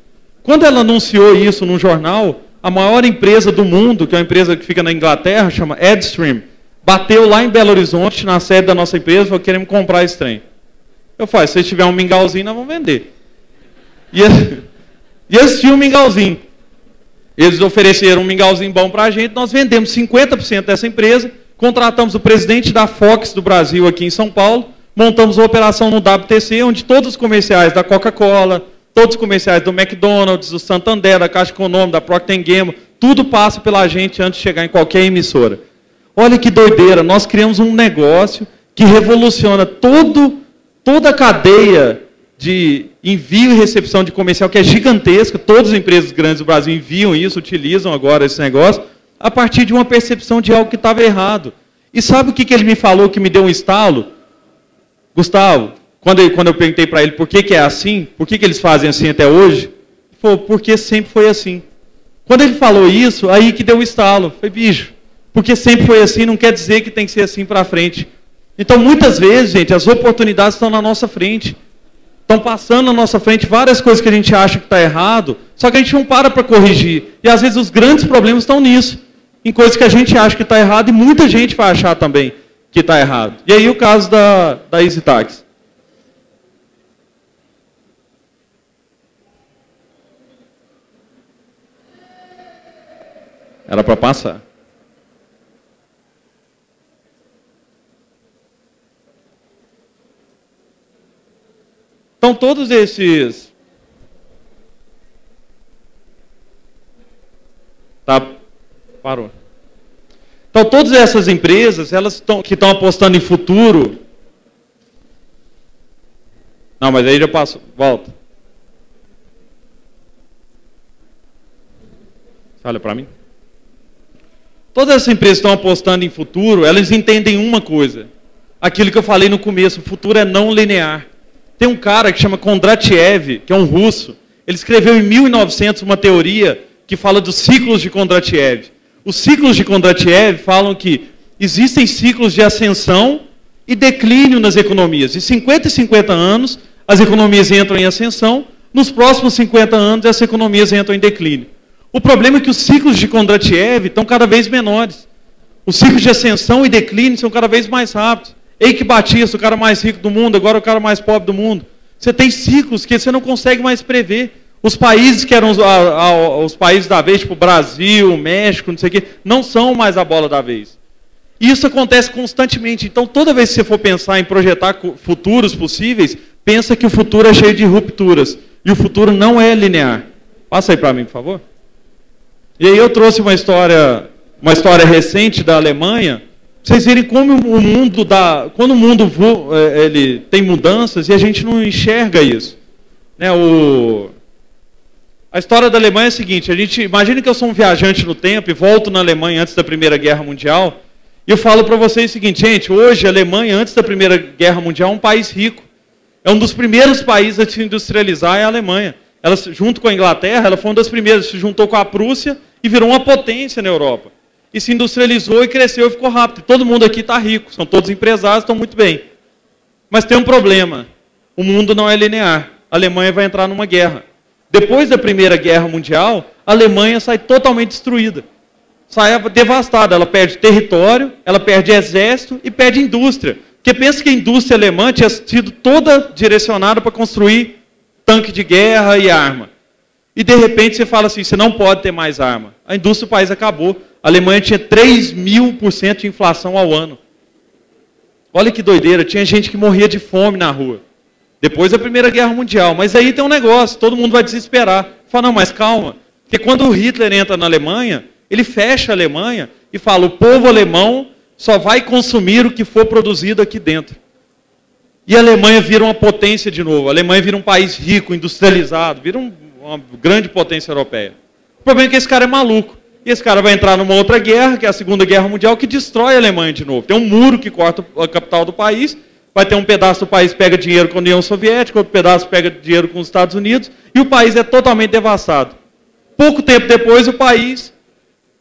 Quando ela anunciou isso num jornal, a maior empresa do mundo, que é uma empresa que fica na Inglaterra, chama Adstream, bateu lá em Belo Horizonte, na sede da nossa empresa, falou, queremos comprar esse trem. Eu falei, se tiver um mingauzinho, nós vamos vender. E eles tinham um mingauzinho. Eles ofereceram um mingauzinho bom para a gente, nós vendemos 50% dessa empresa, contratamos o presidente da Fox do Brasil aqui em São Paulo, montamos uma operação no WTC, onde todos os comerciais da Coca-Cola, todos os comerciais do McDonald's, do Santander, da Caixa Econômica, da Procter & Gamble, tudo passa pela gente antes de chegar em qualquer emissora. Olha que doideira, nós criamos um negócio que revoluciona toda a cadeia de envio e recepção de comercial, que é gigantesca, todas as empresas grandes do Brasil enviam isso, utilizam agora esse negócio, a partir de uma percepção de algo que estava errado. E sabe o que ele me falou que me deu um estalo? Gustavo, quando eu perguntei para ele por que é assim, por que eles fazem assim até hoje, ele falou, porque sempre foi assim. Quando ele falou isso, aí que deu o estalo. Eu falei, bicho, porque sempre foi assim, não quer dizer que tem que ser assim para frente. Então, muitas vezes, gente, as oportunidades estão na nossa frente. Estão passando na nossa frente várias coisas que a gente acha que está errado, só que a gente não para corrigir. E às vezes os grandes problemas estão nisso, em coisas que a gente acha que está errado e muita gente vai achar também que está errado. E aí o caso da EasyTax. Era para passar. Então, todos esses... Tá, parou. Então, todas essas empresas, elas que estão apostando em futuro... Não, mas aí já passou. Volta. Olha para mim. Todas essas empresas que estão apostando em futuro, elas entendem uma coisa. Aquilo que eu falei no começo, o futuro é não linear. Tem um cara que chama Kondratiev, que é um russo. Ele escreveu em 1900 uma teoria que fala dos ciclos de Kondratiev. Os ciclos de Kondratiev falam que existem ciclos de ascensão e declínio nas economias. De 50 em 50 anos, as economias entram em ascensão, nos próximos 50 anos essas economias entram em declínio. O problema é que os ciclos de Kondratiev estão cada vez menores. Os ciclos de ascensão e declínio são cada vez mais rápidos. Eike Batista, o cara mais rico do mundo, agora o cara mais pobre do mundo. Você tem ciclos que você não consegue mais prever. Os países que eram os países da vez, tipo Brasil, México, não sei o quê, não são mais a bola da vez. Isso acontece constantemente. Então, toda vez que você for pensar em projetar futuros possíveis, pensa que o futuro é cheio de rupturas. E o futuro não é linear. Passa aí para mim, por favor. E aí eu trouxe uma história recente da Alemanha, pra vocês verem como o mundo quando o mundo ele tem mudanças e a gente não enxerga isso. Né, a história da Alemanha é a seguinte, imagine que eu sou um viajante no tempo e volto na Alemanha antes da Primeira Guerra Mundial, e eu falo para vocês o seguinte, gente, hoje a Alemanha, antes da Primeira Guerra Mundial, é um país rico. É um dos primeiros países a se industrializar, é a Alemanha. Ela, junto com a Inglaterra, ela foi uma das primeiras, se juntou com a Prússia e virou uma potência na Europa. E se industrializou e cresceu e ficou rápido. E todo mundo aqui está rico, são todos empresários, estão muito bem. Mas tem um problema, o mundo não é linear. A Alemanha vai entrar numa guerra. Depois da Primeira Guerra Mundial, a Alemanha sai totalmente destruída. Sai devastada, ela perde território, ela perde exército e perde indústria. Porque pensa que a indústria alemã tinha sido toda direcionada para construir tanque de guerra e arma. E de repente você fala assim, você não pode ter mais arma. A indústria do país acabou. A Alemanha tinha 3.000% de inflação ao ano. Olha que doideira, tinha gente que morria de fome na rua. Depois da Primeira Guerra Mundial. Mas aí tem um negócio, todo mundo vai desesperar. Fala, não, mas calma. Porque quando o Hitler entra na Alemanha, ele fecha a Alemanha e fala, o povo alemão só vai consumir o que for produzido aqui dentro. E a Alemanha vira uma potência de novo. A Alemanha vira um país rico, industrializado, vira uma grande potência europeia. O problema é que esse cara é maluco. E esse cara vai entrar numa outra guerra, que é a Segunda Guerra Mundial, que destrói a Alemanha de novo. Tem um muro que corta a capital do país, vai ter um pedaço do país que pega dinheiro com a União Soviética, outro pedaço pega dinheiro com os Estados Unidos, e o país é totalmente devastado. Pouco tempo depois, o país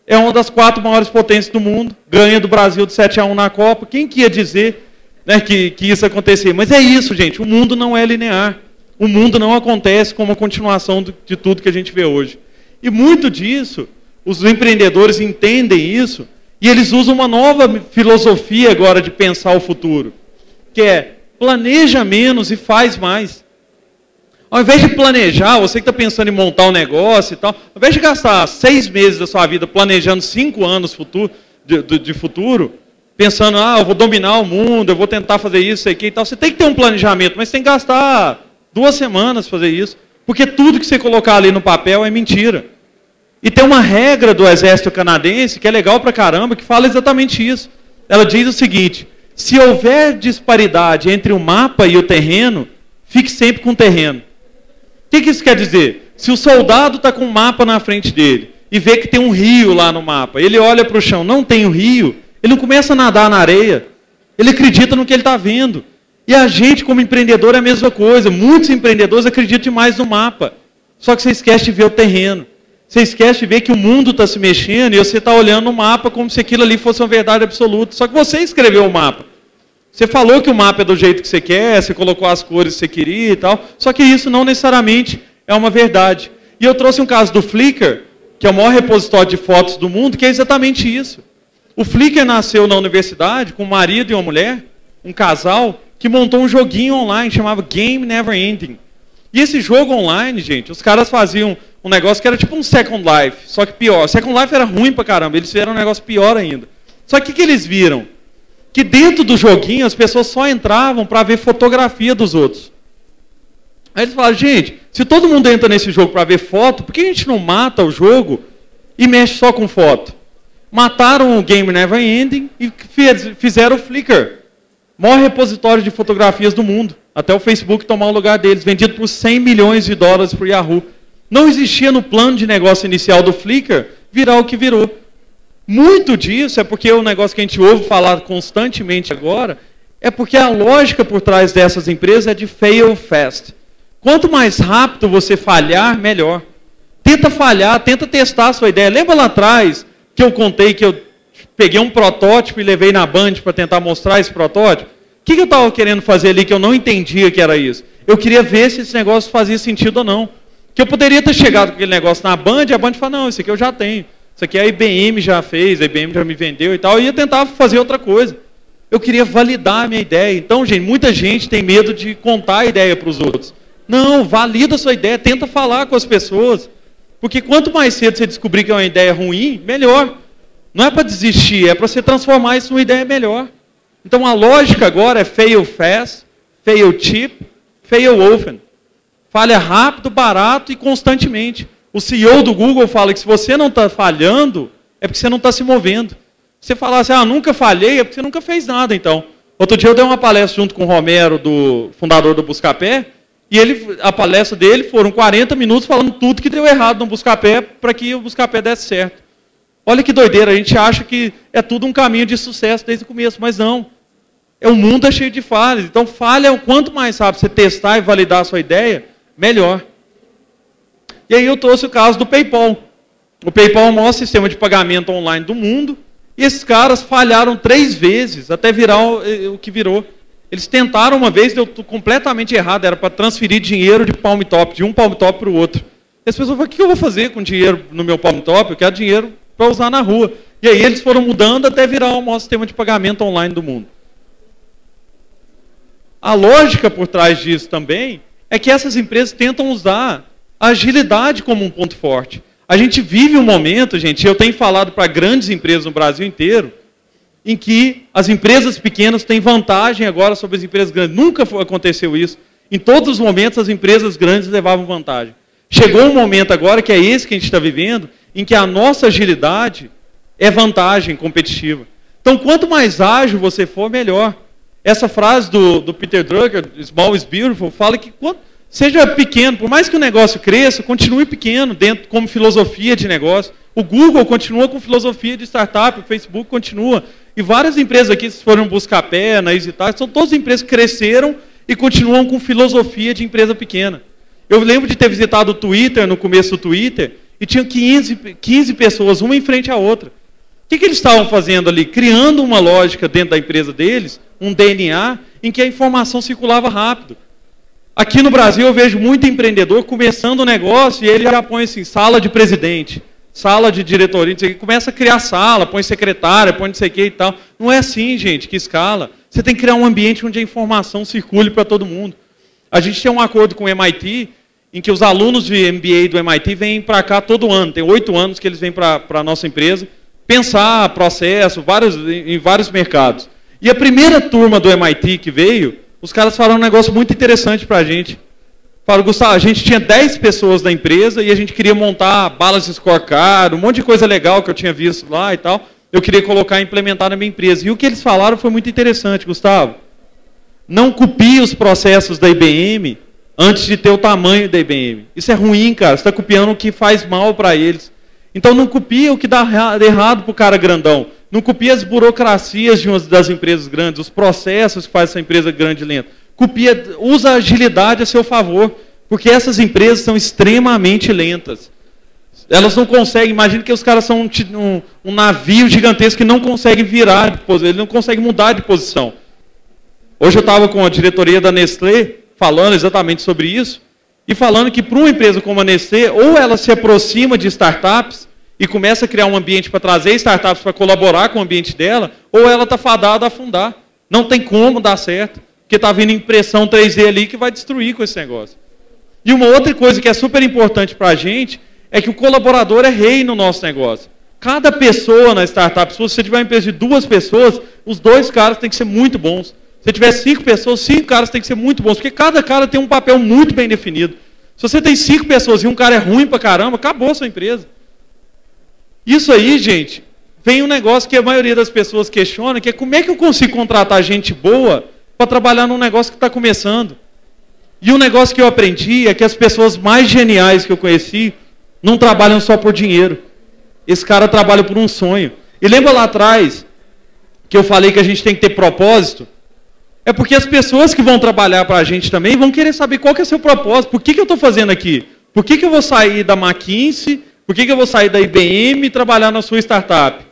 é uma das 4 maiores potências do mundo, ganha do Brasil de 7-1 na Copa. Quem que ia dizer, né, que isso acontecer? Mas é isso, gente, o mundo não é linear. O mundo não acontece como a continuação de tudo que a gente vê hoje. E muito disso, os empreendedores entendem isso, e eles usam uma nova filosofia agora de pensar o futuro, que é planeja menos e faz mais. Ao invés de planejar, você que está pensando em montar um negócio e tal, ao invés de gastar 6 meses da sua vida planejando 5 anos de futuro, pensando, eu vou dominar o mundo, eu vou tentar fazer isso aqui e tal, você tem que ter um planejamento, mas você tem que gastar 2 semanas para fazer isso, porque tudo que você colocar ali no papel é mentira. E tem uma regra do exército canadense, que é legal pra caramba, que fala exatamente isso. Ela diz o seguinte, se houver disparidade entre o mapa e o terreno, fique sempre com o terreno. O que isso quer dizer? Se o soldado está com um mapa na frente dele, e vê que tem um rio lá no mapa, ele olha para o chão, não tem um rio, ele não começa a nadar na areia, ele acredita no que ele está vendo. E a gente, como empreendedor, é a mesma coisa. Muitos empreendedores acreditam demais no mapa, só que você esquece de ver o terreno. Você esquece de ver que o mundo está se mexendo e você está olhando o mapa como se aquilo ali fosse uma verdade absoluta. Só que você escreveu o mapa. Você falou que o mapa é do jeito que você quer, você colocou as cores que você queria e tal. Só que isso não necessariamente é uma verdade. E eu trouxe um caso do Flickr, que é o maior repositório de fotos do mundo, que é exatamente isso. O Flickr nasceu na universidade com um marido e uma mulher, um casal, que montou um joguinho online, chamava Game Never Ending. E esse jogo online, gente, os caras faziam um negócio que era tipo um Second Life, só que pior. Second Life era ruim pra caramba, eles fizeram um negócio pior ainda. Só que o que eles viram? Que dentro do joguinho as pessoas só entravam para ver fotografia dos outros. Aí eles falaram, gente, se todo mundo entra nesse jogo para ver foto, por que a gente não mata o jogo e mexe só com foto? Mataram o Game Never Ending e fizeram o Flickr, maior repositório de fotografias do mundo, até o Facebook tomar o lugar deles, vendido por $100 milhões para o Yahoo. Não existia no plano de negócio inicial do Flickr virar o que virou. Muito disso é porque o negócio que a gente ouve falar constantemente agora é porque a lógica por trás dessas empresas é de fail fast. Quanto mais rápido você falhar, melhor. Tenta falhar, tenta testar a sua ideia. Lembra lá atrás que eu contei que eu peguei um protótipo e levei na Band para tentar mostrar esse protótipo? O que eu estava querendo fazer ali que eu não entendia que era isso? Eu queria ver se esse negócio fazia sentido ou não. Que eu poderia ter chegado com aquele negócio na Band, e a Band fala, não, isso aqui eu já tenho. Isso aqui a IBM já fez, a IBM já me vendeu e tal. Eu ia tentar fazer outra coisa. Eu queria validar a minha ideia. Então, gente, muita gente tem medo de contar a ideia para os outros. Não, valida a sua ideia, tenta falar com as pessoas. Porque quanto mais cedo você descobrir que é uma ideia ruim, melhor. Não é para desistir, é para você transformar isso numa ideia melhor. Então a lógica agora é fail fast, fail cheap, fail often. Falha rápido, barato e constantemente. O CEO do Google fala que se você não está falhando, é porque você não está se movendo. Se você falar assim, nunca falhei, é porque você nunca fez nada, então. Outro dia eu dei uma palestra junto com o Romero, do fundador do Buscapé, e a palestra dele foram 40 minutos falando tudo que deu errado no Buscapé para que o Buscapé desse certo. Olha que doideira, a gente acha que é tudo um caminho de sucesso desde o começo, mas não. O mundo é cheio de falhas, então falha, quanto mais rápido você testar e validar a sua ideia, melhor. E aí eu trouxe o caso do PayPal. O PayPal é o maior sistema de pagamento online do mundo, e esses caras falharam 3 vezes até virar o que virou. Eles tentaram uma vez, deu completamente errado, era para transferir dinheiro de Palm Top, de um Palm Top para o outro. E as pessoas falaram, o que eu vou fazer com dinheiro no meu Palm Top? Eu quero dinheiro para usar na rua. E aí eles foram mudando até virar o maior sistema de pagamento online do mundo. A lógica por trás disso também é que essas empresas tentam usar a agilidade como um ponto forte. A gente vive um momento, gente, eu tenho falado para grandes empresas no Brasil inteiro, em que as empresas pequenas têm vantagem agora sobre as empresas grandes. Nunca aconteceu isso. Em todos os momentos as empresas grandes levavam vantagem. Chegou um momento agora, que é esse que a gente está vivendo, em que a nossa agilidade é vantagem competitiva. Então, quanto mais ágil você for, melhor. Essa frase do Peter Drucker, Small is Beautiful, fala que seja pequeno, por mais que o negócio cresça, continue pequeno, dentro como filosofia de negócio. O Google continua com filosofia de startup, o Facebook continua. E várias empresas aqui, se forem Buscapé, na EasyTax, são todas empresas que cresceram e continuam com filosofia de empresa pequena. Eu lembro de ter visitado o Twitter, no começo do Twitter, e tinha 15 pessoas, uma em frente à outra. O que eles estavam fazendo ali? Criando uma lógica dentro da empresa deles, um DNA, em que a informação circulava rápido. Aqui no Brasil eu vejo muito empreendedor começando um negócio e ele já põe assim, sala de presidente, sala de diretoria, começa a criar sala, põe secretária, põe não sei o que e tal. Não é assim, gente, que escala. Você tem que criar um ambiente onde a informação circule para todo mundo. A gente tem um acordo com o MIT, em que os alunos de MBA do MIT vêm para cá todo ano. Tem 8 anos que eles vêm para a nossa empresa, pensar processo em vários mercados. E a primeira turma do MIT que veio, os caras falaram um negócio muito interessante para a gente. Falaram, Gustavo, a gente tinha 10 pessoas da empresa e a gente queria montar balas de scorecard, um monte de coisa legal que eu tinha visto lá e tal. Eu queria colocar e implementar na minha empresa. E o que eles falaram foi muito interessante, Gustavo. Não copie os processos da IBM antes de ter o tamanho da IBM. Isso é ruim, cara. Você está copiando o que faz mal para eles. Então não copia o que dá errado para o cara grandão. Não copia as burocracias das empresas grandes, os processos que faz essa empresa grande e lenta. Usa a agilidade a seu favor, porque essas empresas são extremamente lentas. Elas não conseguem, imagina que os caras são um navio gigantesco que não consegue virar de posição, ele não consegue mudar de posição. Hoje eu estava com a diretoria da Nestlé falando exatamente sobre isso, e falando que para uma empresa como a Nestlé, ou ela se aproxima de startups e começa a criar um ambiente para trazer startups para colaborar com o ambiente dela, ou ela está fadada a afundar. Não tem como dar certo, porque está vindo impressão 3D ali que vai destruir com esse negócio. E uma outra coisa que é super importante para a gente é que o colaborador é rei no nosso negócio. Cada pessoa na startup, se você tiver uma empresa de 2 pessoas, os 2 caras têm que ser muito bons. Se você tiver 5 pessoas, 5 caras têm que ser muito bons, porque cada cara tem um papel muito bem definido. Se você tem 5 pessoas e um cara é ruim pra caramba, acabou a sua empresa. Isso aí, gente, vem um negócio que a maioria das pessoas questiona, que é como é que eu consigo contratar gente boa para trabalhar num negócio que está começando. E um negócio que eu aprendi é que as pessoas mais geniais que eu conheci não trabalham só por dinheiro. Esse cara trabalha por um sonho. E lembra lá atrás que eu falei que a gente tem que ter propósito? É porque as pessoas que vão trabalhar para a gente também vão querer saber qual que é o seu propósito. Por que eu estou fazendo aqui? Por que eu vou sair da McKinsey? Por que eu vou sair da IBM e trabalhar na sua startup?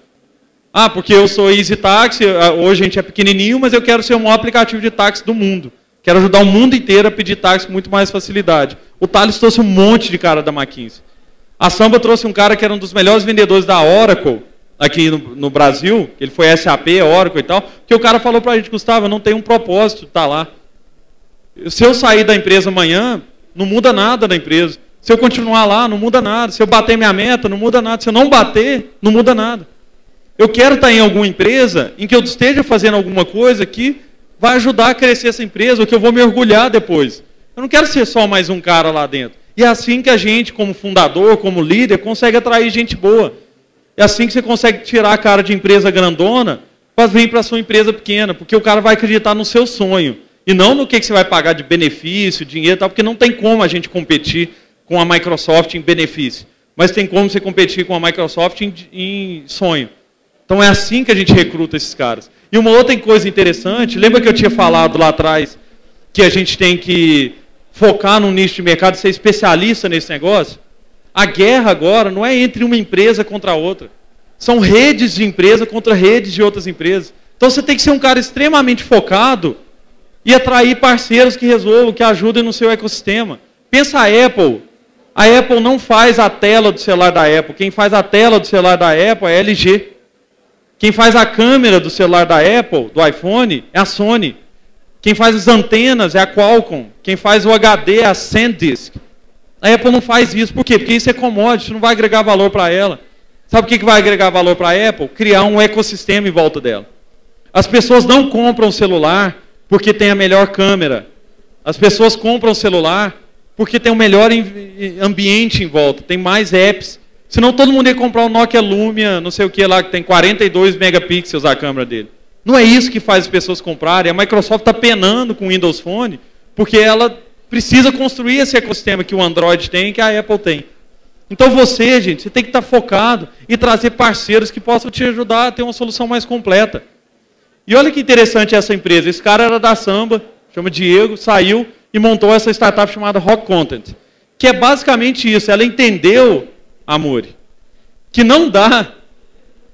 Porque eu sou EasyTax, hoje a gente é pequenininho, mas eu quero ser o maior aplicativo de táxi do mundo. Quero ajudar o mundo inteiro a pedir táxi com muito mais facilidade. O Thales trouxe um monte de cara da McKinsey. A Samba trouxe um cara que era um dos melhores vendedores da Oracle aqui no Brasil. Ele foi SAP, Oracle e tal. Que o cara falou para a gente, Gustavo, eu não tenho um propósito de estar lá. Se eu sair da empresa amanhã, não muda nada na empresa. Se eu continuar lá, não muda nada. Se eu bater minha meta, não muda nada. Se eu não bater, não muda nada. Eu quero estar em alguma empresa em que eu esteja fazendo alguma coisa que vai ajudar a crescer essa empresa, ou que eu vou me orgulhar depois. Eu não quero ser só mais um cara lá dentro. E é assim que a gente, como fundador, como líder, consegue atrair gente boa. É assim que você consegue tirar a cara de empresa grandona para vir para a sua empresa pequena, porque o cara vai acreditar no seu sonho. E não no que você vai pagar de benefício, dinheiro e tal, porque não tem como a gente competir com a Microsoft em benefício. Mas tem como você competir com a Microsoft em sonho. Então é assim que a gente recruta esses caras. E uma outra coisa interessante, lembra que eu tinha falado lá atrás que a gente tem que focar num nicho de mercado, ser especialista nesse negócio? A guerra agora não é entre uma empresa contra a outra. São redes de empresa contra redes de outras empresas. Então você tem que ser um cara extremamente focado e atrair parceiros que resolvam, que ajudem no seu ecossistema. Pensa a Apple. A Apple não faz a tela do celular da Apple. Quem faz a tela do celular da Apple é a LG. Quem faz a câmera do celular da Apple, do iPhone, é a Sony. Quem faz as antenas é a Qualcomm. Quem faz o HD é a SanDisk. A Apple não faz isso. Por quê? Porque isso é commodity, não vai agregar valor para ela. Sabe o que vai agregar valor para a Apple? Criar um ecossistema em volta dela. As pessoas não compram o celular porque tem a melhor câmera. As pessoas compram o celular porque tem o melhor ambiente em volta, tem mais apps. Senão todo mundo ia comprar o Nokia Lumia, não sei o que lá, que tem 42 megapixels a câmera dele. Não é isso que faz as pessoas comprarem. A Microsoft está penando com o Windows Phone, porque ela precisa construir esse ecossistema que o Android tem e que a Apple tem. Então você, gente, você tem que estar focado e trazer parceiros que possam te ajudar a ter uma solução mais completa. E olha que interessante essa empresa. Esse cara era da Samba, chama Diego, saiu e montou essa startup chamada Rock Content, que é basicamente isso. Ela entendeu, Amore, que não dá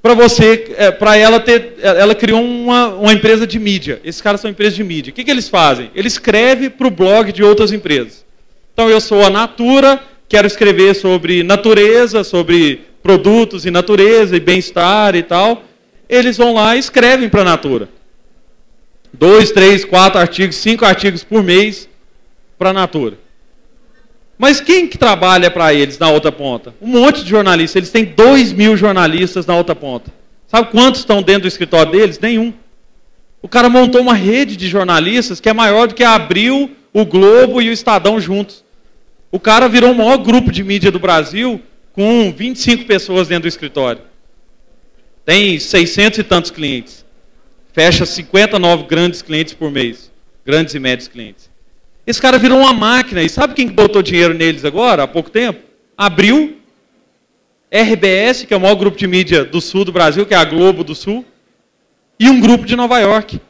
para você, para ela ter, ela criou uma empresa de mídia. Esses caras são empresas de mídia. O que eles fazem? Eles escrevem para o blog de outras empresas. Então eu sou a Natura, quero escrever sobre natureza, sobre produtos e natureza e bem-estar e tal. Eles vão lá e escrevem para a Natura. 2, 3, 4 artigos, 5 artigos por mês para a Natura. Mas quem que trabalha para eles na outra ponta? Um monte de jornalistas. Eles têm 2.000 jornalistas na outra ponta. Sabe quantos estão dentro do escritório deles? Nenhum. O cara montou uma rede de jornalistas que é maior do que a Abril, o Globo e o Estadão juntos. O cara virou o maior grupo de mídia do Brasil com 25 pessoas dentro do escritório. Tem 600 e tantos clientes. Fecha 59 grandes clientes por mês. Grandes e médios clientes. Esse cara virou uma máquina. E sabe quem botou dinheiro neles agora, há pouco tempo? Abril, RBS, que é o maior grupo de mídia do sul do Brasil, que é a Globo do Sul, e um grupo de Nova York. O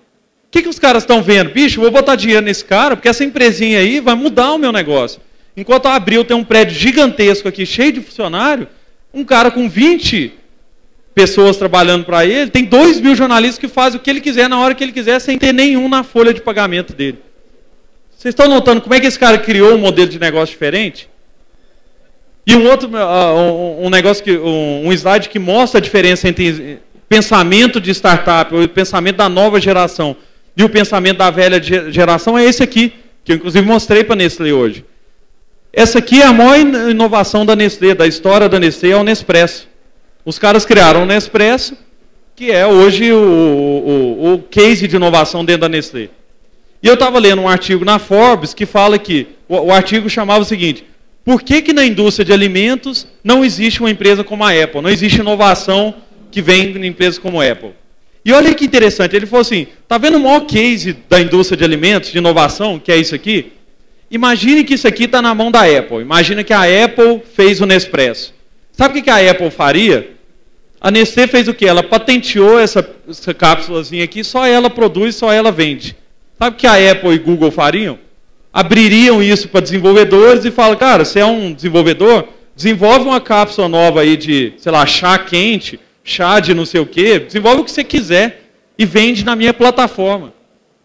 que os caras estão vendo? Bicho, eu vou botar dinheiro nesse cara, porque essa empresinha aí vai mudar o meu negócio. Enquanto a Abril tem um prédio gigantesco aqui, cheio de funcionário, um cara com 20 pessoas trabalhando para ele, tem 2.000 jornalistas que fazem o que ele quiser, na hora que ele quiser, sem ter nenhum na folha de pagamento dele. Vocês estão notando como é que esse cara criou um modelo de negócio diferente? E um outro, um slide que mostra a diferença entre pensamento de startup, o pensamento da nova geração e o pensamento da velha geração é esse aqui, que eu inclusive mostrei para a Nestlé hoje. Essa aqui é a maior inovação da Nestlé, da história da Nestlé, é o Nespresso. Os caras criaram o Nespresso, que é hoje o case de inovação dentro da Nestlé. E eu estava lendo um artigo na Forbes que fala que, o artigo chamava o seguinte: por que na indústria de alimentos não existe uma empresa como a Apple? Não existe inovação que vem em empresas como a Apple. E olha que interessante, ele falou assim, está vendo o maior case da indústria de alimentos, de inovação, que é isso aqui? Imagine que isso aqui está na mão da Apple. Imagina que a Apple fez o Nespresso. Sabe o que a Apple faria? A Nestlé fez o quê? Ela patenteou essa cápsulazinha aqui, só ela produz, só ela vende. Sabe o que a Apple e Google fariam? Abririam isso para desenvolvedores e falam, cara, você é um desenvolvedor, desenvolve uma cápsula nova aí de, sei lá, chá quente, chá de não sei o quê, desenvolve o que você quiser e vende na minha plataforma.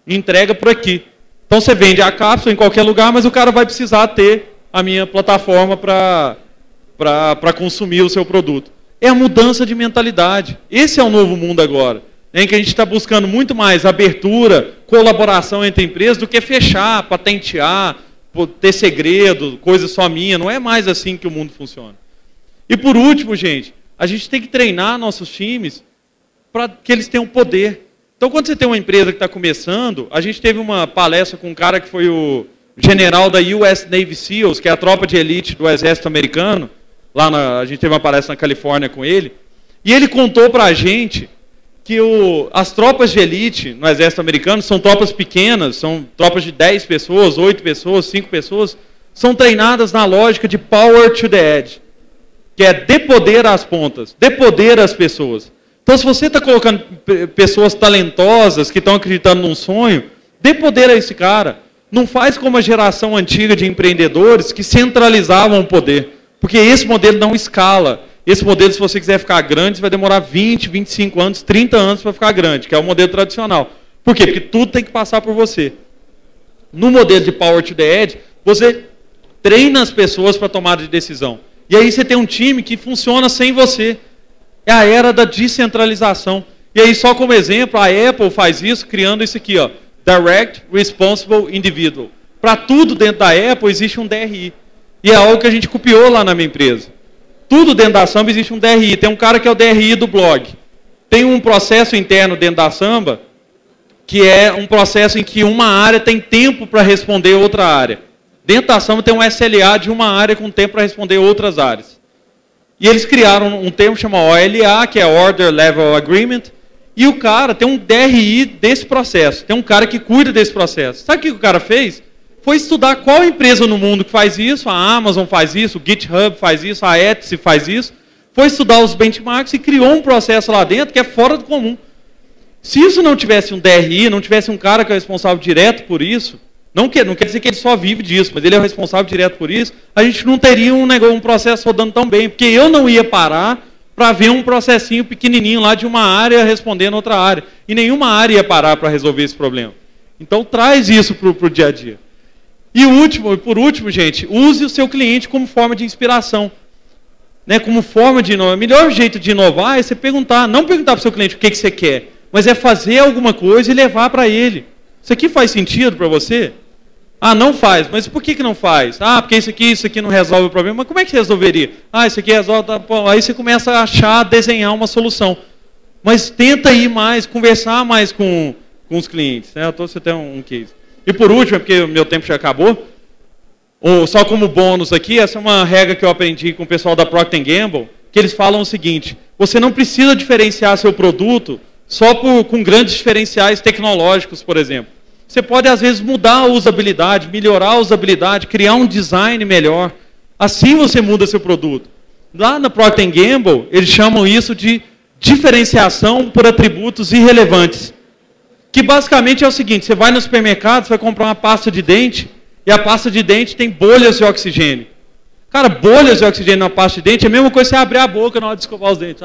E entrega por aqui. Então você vende a cápsula em qualquer lugar, mas o cara vai precisar ter a minha plataforma para consumir o seu produto. É a mudança de mentalidade. Esse é o novo mundo agora, em que a gente está buscando muito mais abertura, colaboração entre empresas do que fechar, patentear, ter segredo, coisa só minha. Não é mais assim que o mundo funciona. E por último, gente, a gente tem que treinar nossos times para que eles tenham poder. Então, quando você tem uma empresa que está começando, a gente teve uma palestra com um cara que foi o general da US Navy SEALs, que é a tropa de elite do exército americano. A gente teve uma palestra na Califórnia com ele. E ele contou para a gente que as tropas de elite no exército americano são tropas pequenas, são tropas de 10 pessoas, 8 pessoas, 5 pessoas, são treinadas na lógica de power to the edge, que é dê poder às pontas, dê poder às pessoas. Então, se você está colocando pessoas talentosas que estão acreditando num sonho, dê poder a esse cara. Não faz como a geração antiga de empreendedores que centralizavam o poder. Porque esse modelo não escala. Esse modelo, se você quiser ficar grande, vai demorar 20, 25 anos, 30 anos para ficar grande, que é o modelo tradicional. Por quê? Porque tudo tem que passar por você. No modelo de Power to the Edge, você treina as pessoas para tomada de decisão. E aí você tem um time que funciona sem você. É a era da descentralização. E aí, só como exemplo, a Apple faz isso criando isso aqui, ó, Direct Responsible Individual. Para tudo dentro da Apple existe um DRI. E é algo que a gente copiou lá na minha empresa. Tudo dentro da Samba existe um DRI. Tem um cara que é o DRI do blog. Tem um processo interno dentro da Samba, que é um processo em que uma área tem tempo para responder outra área. Dentro da Samba tem um SLA de uma área com tempo para responder outras áreas. E eles criaram um termo chamado OLA, que é Order Level Agreement, e o cara tem um DRI desse processo. Tem um cara que cuida desse processo. Sabe o que o cara fez? Foi estudar qual empresa no mundo que faz isso. A Amazon faz isso, o GitHub faz isso, a Etsy faz isso. Foi estudar os benchmarks e criou um processo lá dentro que é fora do comum. Se isso não tivesse um DRI, não tivesse um cara que é responsável direto por isso, não quer dizer que ele só vive disso, mas ele é o responsável direto por isso, a gente não teria um processo rodando tão bem, porque eu não ia parar para ver um processinho pequenininho lá de uma área respondendo outra área. E nenhuma área ia parar para resolver esse problema. Então traz isso para o dia a dia. E por último, gente, use o seu cliente como forma de inspiração. Né, como forma de inovar. O melhor jeito de inovar é você perguntar, não perguntar para o seu cliente o que você quer, mas é fazer alguma coisa e levar para ele. Isso aqui faz sentido para você? Ah, não faz. Mas por que não faz? Ah, porque isso aqui não resolve o problema. Mas como é que resolveria? Ah, isso aqui resolve... Aí você começa a achar, desenhar uma solução. Mas tenta ir mais, conversar mais com os clientes. Né? Você tem um case. E por último, porque o meu tempo já acabou, só como bônus aqui, essa é uma regra que eu aprendi com o pessoal da Procter & Gamble, que eles falam o seguinte: você não precisa diferenciar seu produto só com grandes diferenciais tecnológicos, por exemplo. Você pode, às vezes, mudar a usabilidade, melhorar a usabilidade, criar um design melhor. Assim você muda seu produto. Lá na Procter & Gamble, eles chamam isso de diferenciação por atributos irrelevantes. Que basicamente é o seguinte: você vai no supermercado, você vai comprar uma pasta de dente, e a pasta de dente tem bolhas de oxigênio. Cara, bolhas de oxigênio na pasta de dente é a mesma coisa que você abrir a boca na hora de escovar os dentes.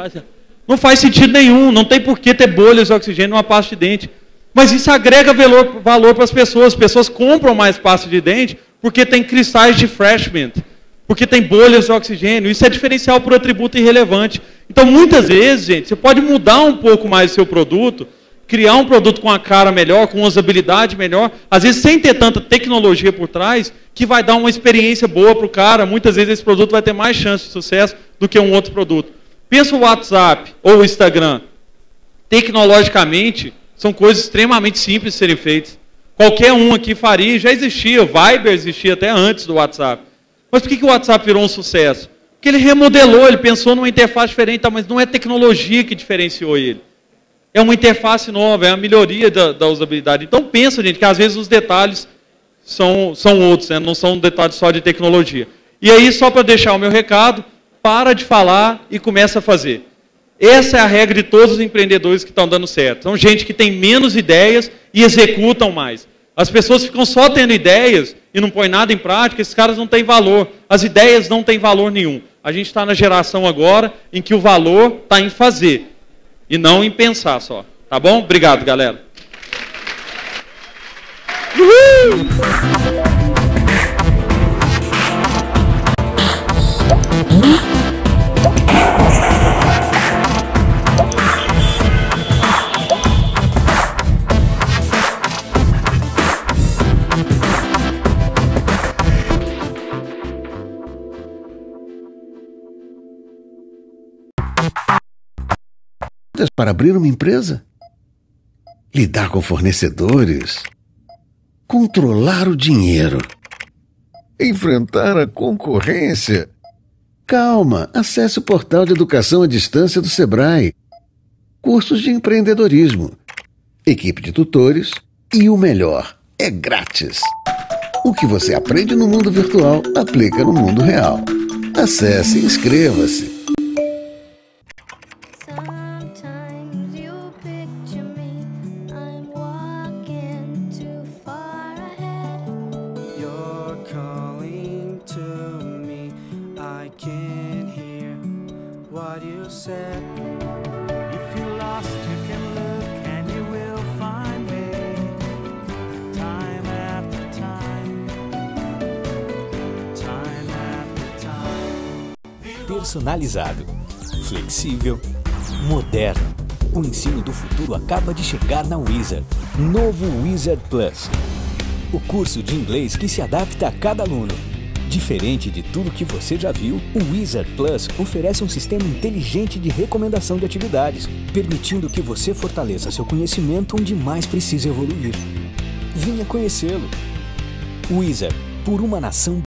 Não faz sentido nenhum, não tem por que ter bolhas de oxigênio numa pasta de dente. Mas isso agrega valor para as pessoas. As pessoas compram mais pasta de dente porque tem cristais de refreshment, porque tem bolhas de oxigênio. Isso é diferencial por atributo irrelevante. Então, muitas vezes, gente, você pode mudar um pouco mais o seu produto, criar um produto com a cara melhor, com usabilidade melhor, às vezes sem ter tanta tecnologia por trás, que vai dar uma experiência boa para o cara. Muitas vezes esse produto vai ter mais chance de sucesso do que um outro produto. Pensa o WhatsApp ou o Instagram. Tecnologicamente, são coisas extremamente simples de serem feitas. Qualquer um aqui faria, já existia. O Viber existia até antes do WhatsApp. Mas por que o WhatsApp virou um sucesso? Porque ele remodelou, ele pensou numa interface diferente, mas não é tecnologia que diferenciou ele. É uma interface nova, é a melhoria da usabilidade. Então pensa, gente, que às vezes os detalhes são outros, né? Não são detalhes só de tecnologia. E aí, só para deixar o meu recado, para de falar e começa a fazer. Essa é a regra de todos os empreendedores que estão dando certo. São gente que tem menos ideias e executam mais. As pessoas ficam só tendo ideias e não põem nada em prática, esses caras não têm valor. As ideias não têm valor nenhum. A gente está na geração agora em que o valor está em fazer e não em pensar só. Tá bom? Obrigado, galera. Uhul! Para abrir uma empresa? Lidar com fornecedores? Controlar o dinheiro? Enfrentar a concorrência? Calma, acesse o portal de educação à distância do Sebrae. Cursos de empreendedorismo, equipe de tutores e o melhor, é grátis. O que você aprende no mundo virtual, aplica no mundo real. Acesse e inscreva-se. Personalizado, flexível, moderno. O ensino do futuro acaba de chegar na Wizard. Novo Wizard Plus. O curso de inglês que se adapta a cada aluno. Diferente de tudo que você já viu, o Wizard Plus oferece um sistema inteligente de recomendação de atividades, permitindo que você fortaleça seu conhecimento onde mais precisa evoluir. Venha conhecê-lo. Wizard, por uma nação